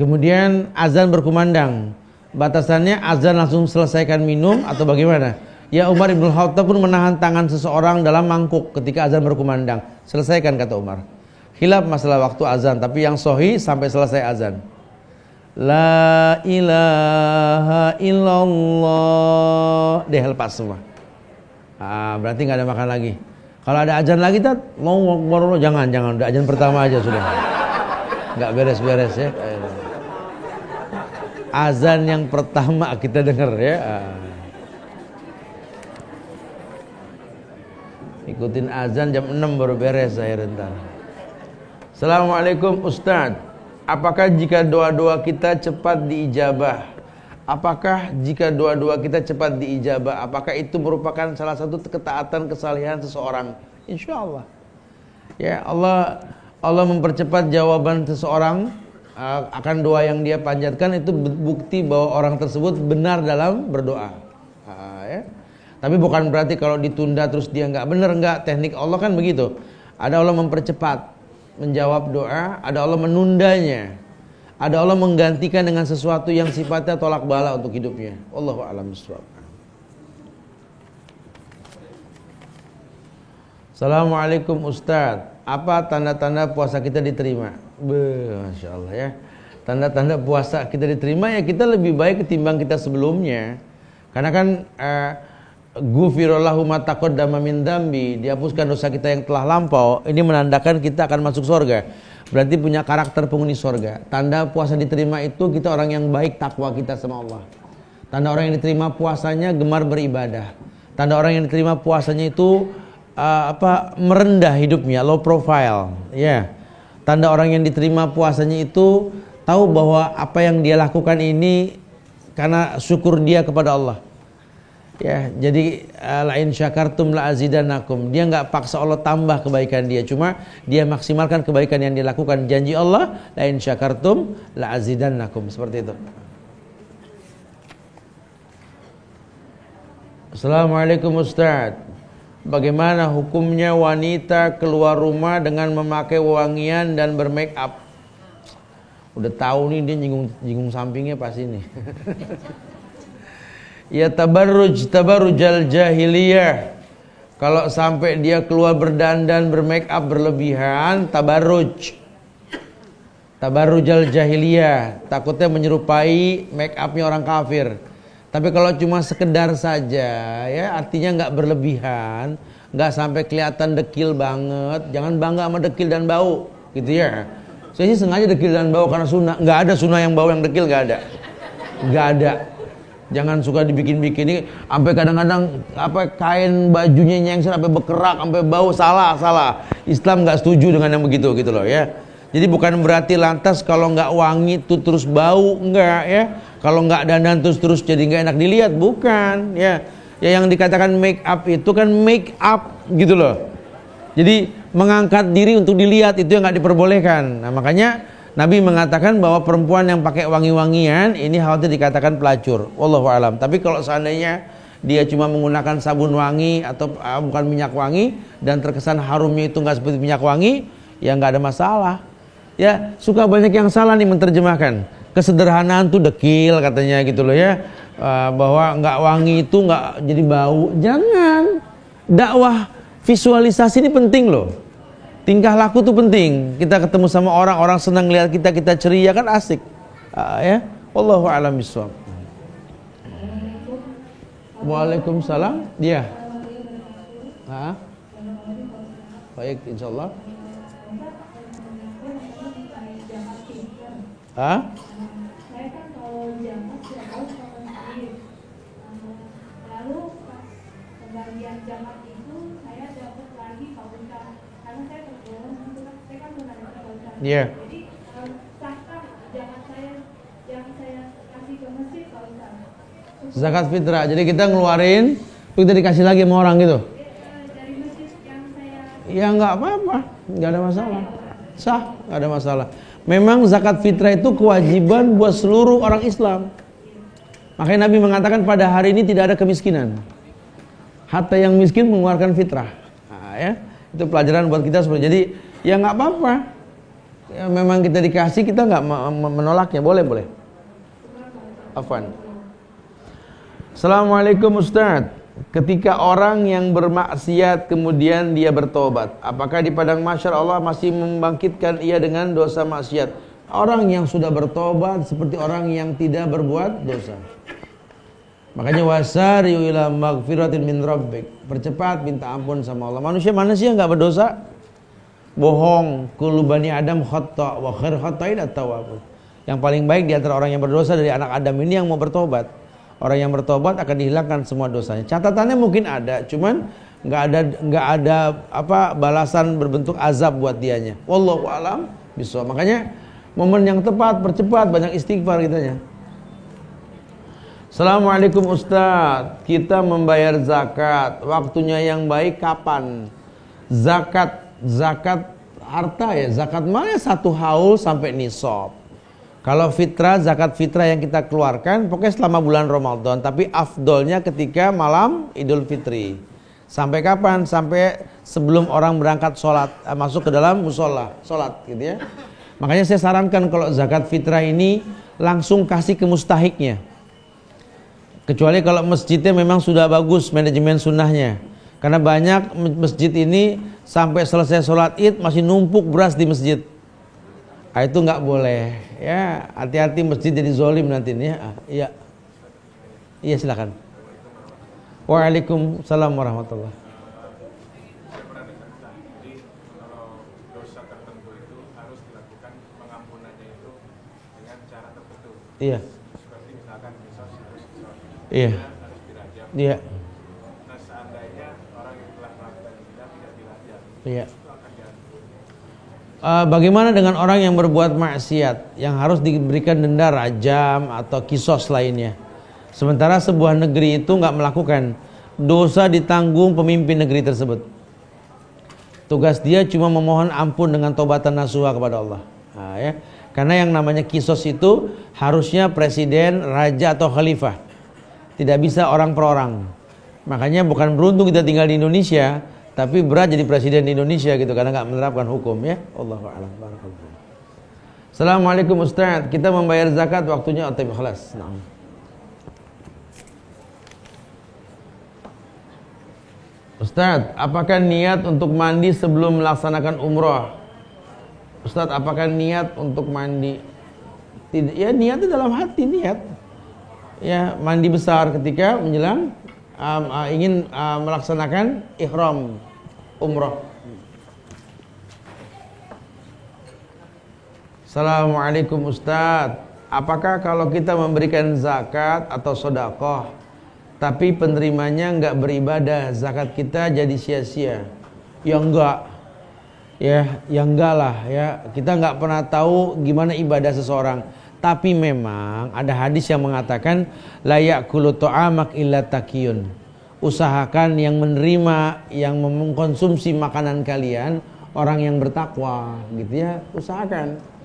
kemudian azan berkumandang. Batasannya azan langsung selesaikan minum atau bagaimana? Ya, Umar ibn Khattab pun menahan tangan seseorang dalam mangkuk ketika azan berkumandang. Selesaikan kata Umar. Khilaf masalah waktu azan, tapi yang sahih sampai selesai azan. La ilaha illallah. Lepas semua. Berarti nggak ada makan lagi. Kalau ada azan lagi tat, mau jangan, udah azan pertama aja sudah. Nggak beres-beres ya. Azan yang pertama kita dengar ya. Ikutin azan jam 6 baru beres saya rentar. Assalamualaikum Ustadz. Apakah jika doa-doa kita cepat diijabah? Apakah jika doa-doa kita cepat diijabah? Apakah itu merupakan salah satu ketaatan kesalehan seseorang? Insya Allah. Ya Allah mempercepat jawaban seseorang akan doa yang dia panjatkan, itu bukti bahwa orang tersebut benar dalam berdoa. Ya. Tapi bukan berarti kalau ditunda terus dia nggak benar, nggak. Teknik Allah kan begitu. Ada Allah mempercepat menjawab doa, ada Allah menundanya, ada Allah menggantikan dengan sesuatu yang sifatnya tolak bala untuk hidupnya. Wallahu a'lam bishawab. Assalamualaikum Ustadz. Apa tanda-tanda puasa kita diterima? Masya Allah ya. Tanda-tanda puasa kita diterima ya kita lebih baik ketimbang kita sebelumnya. Karena kan Ghufirallahu ma taqaddama min dzambi, dihapuskan dosa kita yang telah lampau. Ini menandakan kita akan masuk surga. Berarti punya karakter penghuni surga. Tanda puasa diterima itu kita orang yang baik, takwa kita sama Allah. Tanda orang yang diterima puasanya gemar beribadah. Tanda orang yang diterima puasanya itu merendah hidupnya, low profile. Ya. Tanda orang yang diterima puasanya itu tahu bahwa apa yang dia lakukan ini karena syukur dia kepada Allah. Ya, jadi la in syakartum la azidannakum. Dia enggak paksa Allah tambah kebaikan dia, cuma dia maksimalkan kebaikan yang dilakukan. Janji Allah, la in syakartum la azidannakum, seperti itu. Assalamualaikum Ustaz. Bagaimana hukumnya wanita keluar rumah dengan memakai wangian dan bermake up? Udah tahu nih dia nyinggung sampingnya pas ini. Ya tabarrujal jahiliyah. Kalau sampai dia keluar berdandan bermake up berlebihan, tabarrujal jahiliyah, takutnya menyerupai make upnya orang kafir. Tapi kalau cuma sekedar saja ya, artinya nggak berlebihan, nggak sampai kelihatan dekil banget. Jangan bangga sama dekil dan bau gitu ya. Saya sih sengaja dekil dan bau karena sunnah. Nggak ada sunnah yang bau yang dekil, nggak ada. Jangan suka dibikin-bikin ini sampai kadang-kadang kain bajunya nyengser sampai bekerak, sampai bau. Salah. Islam nggak setuju dengan yang begitu gitu loh ya. Jadi bukan berarti lantas kalau nggak wangi itu terus bau, enggak ya. Kalau nggak dandan terus jadi nggak enak dilihat, bukan ya. Ya yang dikatakan make up itu kan make up gitu loh. Jadi mengangkat diri untuk dilihat itu yang nggak diperbolehkan. Nah makanya Nabi mengatakan bahwa perempuan yang pakai wangi-wangian ini khawatir dikatakan pelacur. Wallahu alam. Tapi kalau seandainya dia cuma menggunakan sabun wangi atau bukan minyak wangi dan terkesan harumnya itu nggak seperti minyak wangi, ya nggak ada masalah. Ya suka banyak yang salah nih menerjemahkan. Kesederhanaan tuh dekil katanya gitu loh ya. Bahwa nggak wangi itu nggak jadi bau. Jangan. Dakwah visualisasi ini penting loh. Tingkah laku tuh penting. Kita ketemu sama orang senang lihat kita ceria kan asik. Ya. Wallahu a'lam bishawab. Waalaikumsalam. Dia. Baik, insyaallah. Saya kan kalau jamak jauh sama masjid. Lalu pas pembagian jamak itu saya dapat lagi pautan. Karena saya tergolong itu kan saya kan menanya pautan. Iya. Jadi sahkah jamak saya yang saya kasih ke masjid pautan? Zakat fitrah. Jadi kita ngeluarin, kita dikasih lagi sama orang gitu. Dari masjid yang saya. Ya nggak apa-apa, nggak ada masalah. Sah, nggak ada masalah. Memang zakat fitrah itu kewajiban buat seluruh orang Islam. Makanya Nabi mengatakan pada hari ini tidak ada kemiskinan. Hatta yang miskin mengeluarkan fitrah. Ya, itu pelajaran buat kita seperti. Jadi ya nggak apa-apa. Ya, memang kita dikasih, kita nggak menolaknya. Boleh. Afwan. Assalamualaikum Ustaz. Ketika orang yang bermaksiat kemudian dia bertobat, apakah di padang mahsyar Allah masih membangkitkan ia dengan dosa maksiat? Orang yang sudah bertobat seperti orang yang tidak berbuat dosa. Makanya wasari'u ila magfiratin min rabbik. Percepat minta ampun sama Allah. Manusia mana sih yang enggak berdosa? Bohong. Kullu bani Adam khata' wa khair khata'in at-tawwabun. Yang paling baik di antara orang yang berdosa dari anak Adam ini yang mau bertobat. Orang yang bertobat akan dihilangkan semua dosanya. Catatannya mungkin ada, cuman nggak ada apa balasan berbentuk azab buat dianya. Wallahu a'lam bishawab. Makanya momen yang tepat, percepat, banyak istighfar kitanya. Assalamualaikum Ustadz, kita membayar zakat, waktunya yang baik kapan? Zakat harta ya, zakat mana 1 haul sampai nisab. Kalau fitrah, zakat fitrah yang kita keluarkan pokoknya selama bulan Ramadan, tapi afdolnya ketika malam Idul Fitri. Sampai kapan? Sampai sebelum orang berangkat sholat, masuk ke dalam musola, sholat gitu ya. Makanya saya sarankan kalau zakat fitrah ini langsung kasih ke mustahiknya. Kecuali kalau masjidnya memang sudah bagus manajemen sunnahnya. Karena banyak masjid ini sampai selesai sholat id masih numpuk beras di masjid. Itu nggak boleh. Ya, hati-hati masjid jadi zolim nanti nih. Iya, iya silakan. Waalaikumsalam warahmatullah. Saya pernah dengar, jadi kalau dosa tertentu itu harus dilakukan pengampunannya itu dengan cara tertentu. Iya. Seperti misalkan kisos harus kisos. Iya. Harus dirajam. Iya. Nah seandainya orang yang telah melakukan zina tidak dirajam, Iya. itu akan diampuni. Bagaimana dengan orang yang berbuat maksiat yang harus diberikan denda rajam atau kisos lainnya? Sementara sebuah negeri itu nggak melakukan, dosa ditanggung pemimpin negeri tersebut. Tugas dia cuma memohon ampun dengan taubatan nasuha kepada Allah. Nah, ya. Karena yang namanya kisos itu harusnya presiden, raja atau khalifah. Tidak bisa orang per orang. Makanya bukan beruntung kita tinggal di Indonesia, tapi berat jadi presiden di Indonesia gitu karena nggak menerapkan hukum ya. Allahu a'lam. Barakallahu. Assalamualaikum Ustaz, kita membayar zakat waktunya atau ikhlas? Nah. Ustaz, apakah niat untuk mandi sebelum melaksanakan umroh? Ustaz, apakah niat untuk mandi? Tidak, ya niatnya dalam hati niat. Ya, mandi besar ketika menjelang ingin melaksanakan ihram umroh. Assalamualaikum Ustaz, apakah kalau kita memberikan zakat atau sedekah tapi penerimanya enggak beribadah, zakat kita jadi sia-sia? Ya enggak. Ya enggak lah ya. Kita enggak pernah tahu gimana ibadah seseorang. Tapi memang ada hadis yang mengatakan la ya'kulu ta'amak illa taqiyun. Usahakan yang menerima, yang mengkonsumsi makanan kalian orang yang bertakwa, gitu ya. Usahakan.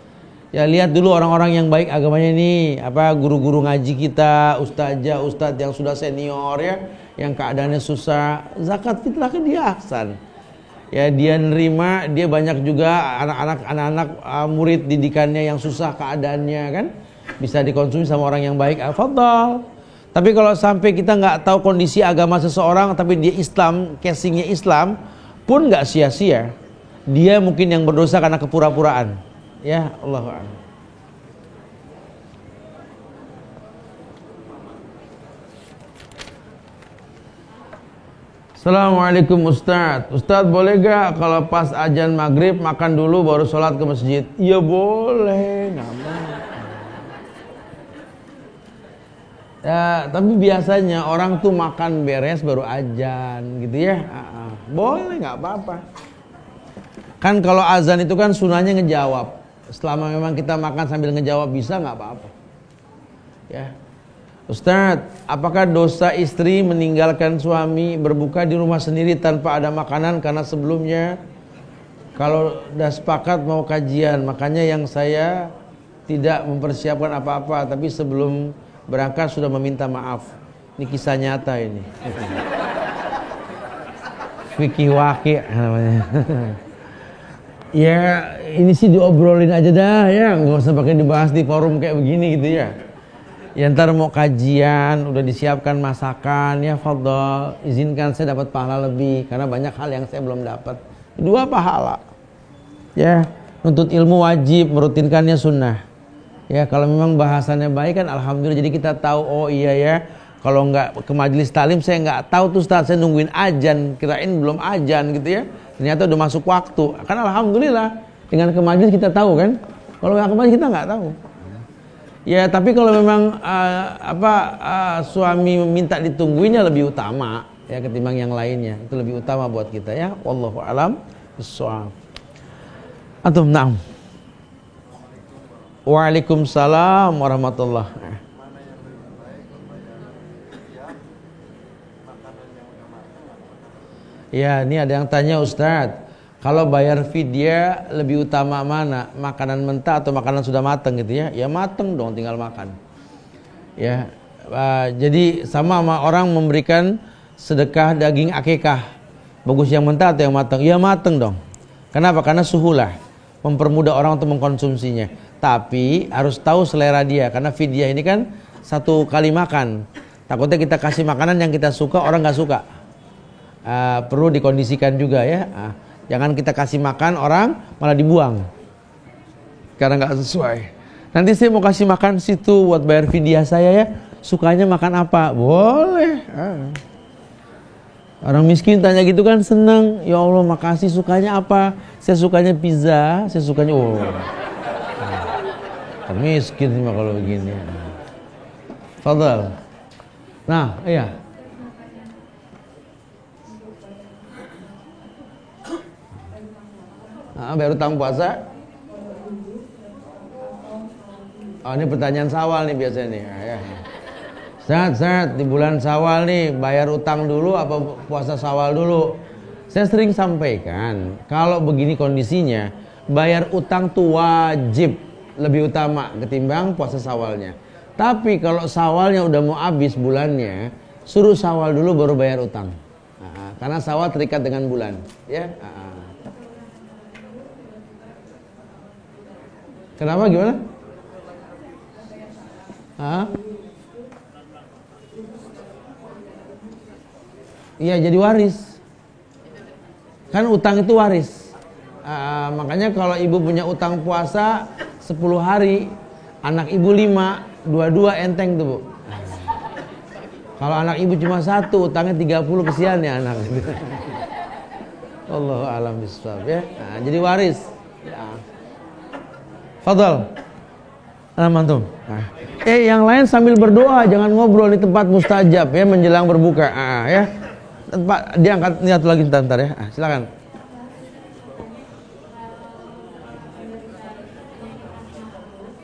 Ya lihat dulu orang-orang yang baik agamanya nih, guru-guru ngaji kita, ustadz yang sudah senior ya, yang keadaannya susah, zakat fitrah kan dia ahsan. Ya dia nerima, dia banyak juga anak-anak murid didikannya yang susah keadaannya kan, bisa dikonsumsi sama orang yang baik, fadhal. Tapi kalau sampai kita nggak tahu kondisi agama seseorang, tapi dia Islam, casingnya Islam, pun nggak sia-sia. Dia mungkin yang berdosa karena kepura-puraan. Ya Allah. Assalamualaikum Ustaz. Ustaz boleh gak kalau pas azan maghrib makan dulu baru sholat ke masjid? Ya boleh. Ya, tapi biasanya orang tuh makan beres baru azan gitu ya. Boleh nggak apa-apa. Kan kalau azan itu kan sunahnya ngejawab. Selama memang kita makan sambil ngejawab bisa nggak apa-apa. Ya. Ustadz, apakah dosa istri meninggalkan suami berbuka di rumah sendiri tanpa ada makanan karena sebelumnya kalau udah sepakat mau kajian, makanya yang saya tidak mempersiapkan apa-apa, tapi sebelum berangkat sudah meminta maaf. Ini kisah nyata ini. Fikih waqi' namanya. Ya ini sih diobrolin aja dah ya, nggak usah pakai dibahas di forum kayak begini gitu ya. Ya ntar mau kajian, udah disiapkan masakan, ya fadhal, izinkan saya dapat pahala lebih karena banyak hal yang saya belum dapat. 2 pahala. Ya, nuntut ilmu wajib, merutinkannya sunnah. Ya kalau memang bahasannya baik kan alhamdulillah, jadi kita tahu oh iya ya. Kalau nggak ke majelis taklim saya nggak tahu tuh Ustaz, saya nungguin azan, kirain belum azan gitu ya. Ternyata udah masuk waktu. Kan alhamdulillah dengan ke majelis kita tahu kan. Kalau nggak ke majelis kita nggak tahu. Ya tapi kalau memang suami minta ditungguinnya lebih utama. ya ketimbang yang lainnya. Itu lebih utama buat kita ya. Wallahu alam bissawab. Antum na'am. Waalaikumsalam warahmatullahi. Ya, ini ada yang tanya Ustadz, kalau bayar fidyah lebih utama mana? Makanan mentah atau makanan sudah matang gitu ya? Ya matang dong, tinggal makan. Ya, jadi sama orang memberikan sedekah daging akikah. Bagus yang mentah atau yang matang? Ya matang dong. Kenapa? Karena suhulah, mempermudah orang untuk mengkonsumsinya. Tapi harus tahu selera dia, karena fidyah ini kan satu kali makan. Takutnya kita kasih makanan yang kita suka, orang nggak suka. Perlu dikondisikan juga ya. Jangan kita kasih makan orang malah dibuang karena nggak sesuai. Nanti saya mau kasih makan situ buat bayar fidyah saya ya. Sukanya makan apa? Boleh. Orang miskin tanya gitu kan senang. Ya Allah makasih, sukanya apa? Saya sukanya pizza. Saya sukanya kan miskin mah kalau begini. Fadal. Nah, iya. Bayar utang puasa. Oh, ini pertanyaan Syawal nih biasanya nih. Ya. Ustaz, di bulan Syawal nih bayar utang dulu apa puasa Syawal dulu? Saya sering sampaikan, kalau begini kondisinya, bayar utang tuh wajib lebih utama ketimbang puasa Syawalnya. Tapi kalau Syawalnya udah mau habis bulannya, suruh Syawal dulu baru bayar utang. Karena Syawal terikat dengan bulan, ya. Kenapa gimana? Iya jadi waris. Kan utang itu waris. Makanya kalau ibu punya utang puasa 10 hari, anak ibu 5, dua-dua enteng tuh bu. Kalau anak ibu cuma 1, utangnya 30, kesian ya anak. Allahu a'lam bishawab ya. Jadi waris. Ya. Fadal. Antum. Yang lain sambil berdoa, jangan ngobrol di tempat mustajab ya menjelang berbuka. Ya. Pak, dia angkat niat lagi sebentar ya. Silakan.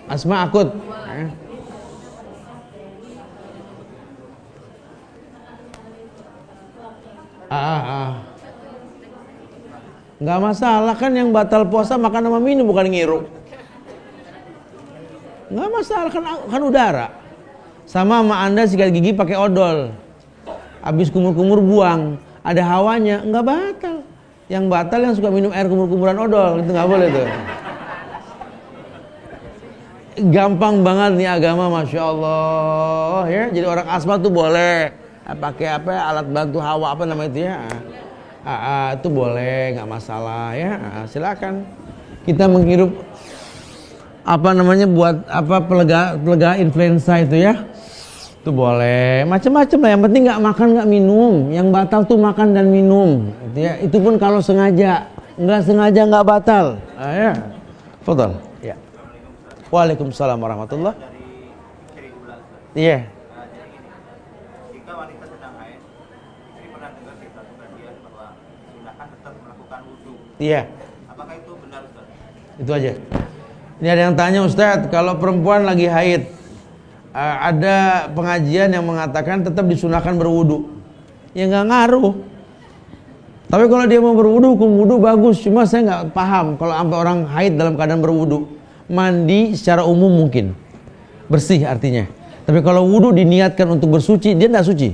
Asma akut. Nggak masalah kan, yang batal puasa makan sama minum bukan ngirup. Nggak masalah kan udara. Sama Anda sikat gigi pakai odol, habis kumur-kumur buang, ada hawanya, nggak batal. Yang batal yang suka minum air kumur-kumuran odol, itu nggak boleh tuh. Gampang banget nih agama, masya Allah ya. Jadi orang asma tuh boleh pakai alat bantu hawa namanya itu ya. Itu boleh, nggak masalah ya. Silakan kita menghirup buat pelega influenza itu ya. Itu boleh, macam-macam lah. Yang penting nggak makan nggak minum. Yang batal tuh makan dan minum. Gitu ya. Itu pun kalau sengaja, nggak sengaja nggak batal. Ya, betul. Ya. Waalaikumsalam warahmatullah. Iya. Jika wanita sedang haid, istri pernah dengar di satu kajian bahwa sunahkan tetap melakukan wudu. Iya. Apakah itu benar, Ustaz? Itu aja. Ini ada yang tanya, Ustadz, kalau perempuan lagi haid, ada pengajian yang mengatakan tetap disunahkan berwudu. Ya nggak ngaruh. Tapi kalau dia mau berwudu, hukum wudu bagus. Cuma saya nggak paham kalau sampai orang haid dalam keadaan berwudu. Mandi secara umum mungkin bersih artinya. Tapi kalau wudu diniatkan untuk bersuci, dia nggak suci.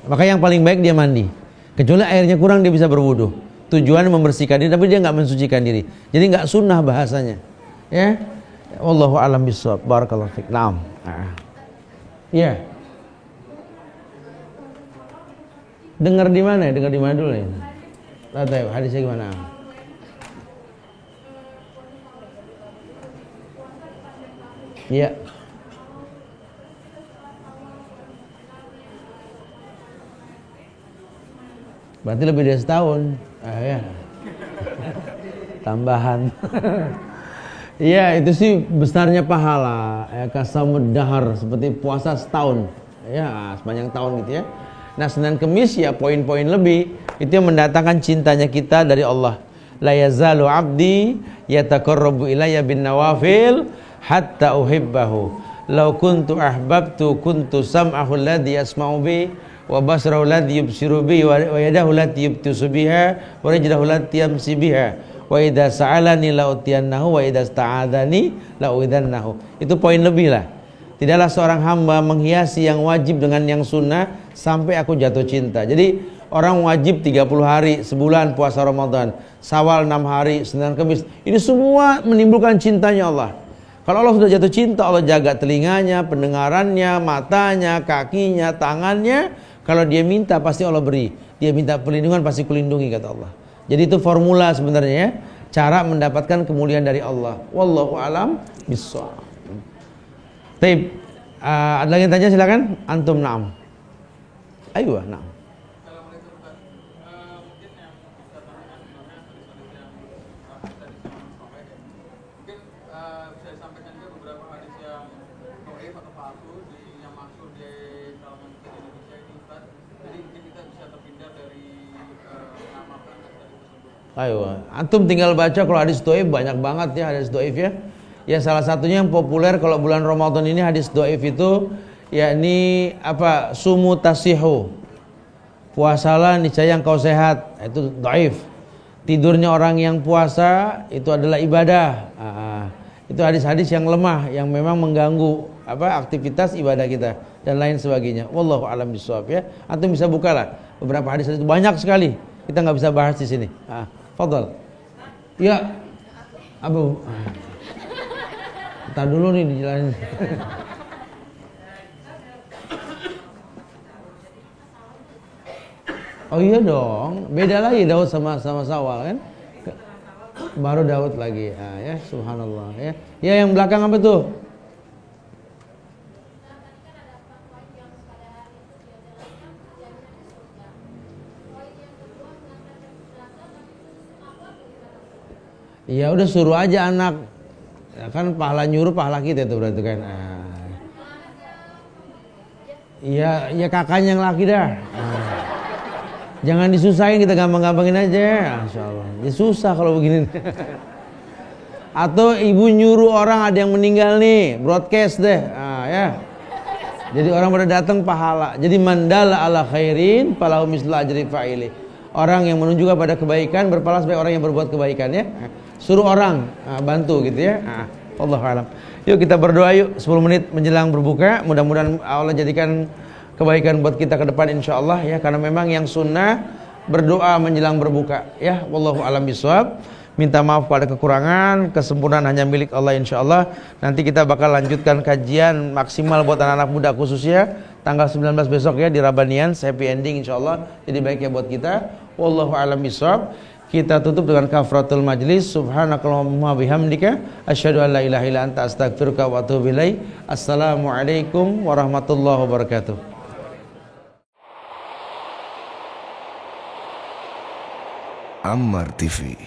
Maka yang paling baik dia mandi. Kecuali airnya kurang, dia bisa berwudu. Tujuan membersihkan diri, tapi dia nggak mensucikan diri. Jadi nggak sunnah bahasanya. Ya, wallahu a'lam bishawab. Barakallahu fiik. Naam. Iya. Dengar di mana? Dengar di mana dulu nih? Tahu hadisnya gimana? Iya. Berarti lebih dari setahun. Ya. Tambahan. Iya, itu sih besarnya pahala. Ya, kasamud dahar, seperti puasa setahun. Ya, sepanjang tahun gitu ya. Nah, Senin Kemis ya poin-poin lebih. Itu yang mendatangkan cintanya kita dari Allah. La yazalu abdi yataqarrabu ilayya bin nawafil hatta uhibbahu. Law kuntu ahbabtu kuntu sam'ahu alladhi yasma'u bi wa basarahu alladhi yubsiru bi wa yadahu allati yubtisu biha wa rijluhu allati yamsi biha wa idza sa'alani la utiyannahu wa idza sta'adzani la uidannahu. Itu poin lebih lah. Tidaklah seorang hamba menghiasi yang wajib dengan yang sunnah sampai aku jatuh cinta. Jadi orang wajib 30 hari sebulan puasa Ramadan, Syawal 6 hari, Senin Kamis. Ini semua menimbulkan cintanya Allah. Kalau Allah sudah jatuh cinta, Allah jaga telinganya, pendengarannya, matanya, kakinya, tangannya. Kalau dia minta pasti Allah beri. Dia minta perlindungan pasti kulindungi kata Allah. Jadi itu formula sebenarnya ya, cara mendapatkan kemuliaan dari Allah. Wallahu alam bissawab. Baik, ada lagi yang tanya silakan. Antum na'am. Ayo, na'am. Kalau boleh Ustaz, mungkin yang bisa tanyakan sebenarnya hadis-hadis yang tadi sama ya. Mungkin bisa disampaikan juga beberapa hadis yang dhaif atau palsu yang masuk di kalangan kita di Indonesia ini Ustaz. Jadi mungkin kita bisa terhindar dari mengamalkan hadis tersebut. Ayo, antum tinggal baca kalau hadis dhaif banyak banget ya hadis dhaif ya. Ya salah satunya yang populer kalau bulan Ramadan ini hadis dhaif itu yakni apa? Sumu tasihu. Puasalah niscaya engkau sehat. Itu dhaif. Tidurnya orang yang puasa itu adalah ibadah. Itu hadis-hadis yang lemah yang memang mengganggu apa aktivitas ibadah kita dan lain sebagainya. Wallahu a'lam bishawab ya. Antum bisa bukalah beberapa hadis itu banyak sekali. Kita nggak bisa bahas di sini. Fadhal. Ya. Abu. Entar dulu nih dijelasin. Oh iya dong, beda lagi Daud sama Sawal kan? Baru Daud lagi. Ya, subhanallah ya. Ya yang belakang apa tuh? Ya udah suruh aja anak. Ya kan pahala nyuruh pahala kita itu berarti kan. Iya, ya kakaknya yang laki dah. Jangan disusahin, kita gampang-gampangin aja. Insyaallah. Ya susah kalau begini. Atau ibu nyuruh orang ada yang meninggal nih, broadcast deh. Ya. Jadi orang pada datang pahala. Jadi mandala ala khairin falahu mislu ajri fa'ili. Orang yang menunjukkan pada kebaikan berpahala sebagai orang yang berbuat kebaikan ya. Suruh orang bantu gitu ya. Wallahu a'lam. Yuk kita berdoa yuk 10 menit menjelang berbuka. Mudah-mudahan Allah jadikan kebaikan buat kita ke depan insyaallah ya, karena memang yang sunnah berdoa menjelang berbuka ya. Wallahu a'lam bishawab. Minta maaf pada kekurangan, kesempurnaan hanya milik Allah insyaallah. Nanti kita bakal lanjutkan kajian maksimal buat anak-anak muda khususnya tanggal 19 besok ya di Rabanian, happy ending insyaallah. Jadi baik ya buat kita. Wallahu a'lam bishawab. Kita tutup dengan kafaratul majlis. Subhanakallahumma bihamdika asyhadu an la ilaha illa anta astaghfiruka wa atubu ilaik. Assalamualaikum warahmatullahi wabarakatuh. Ammar TV.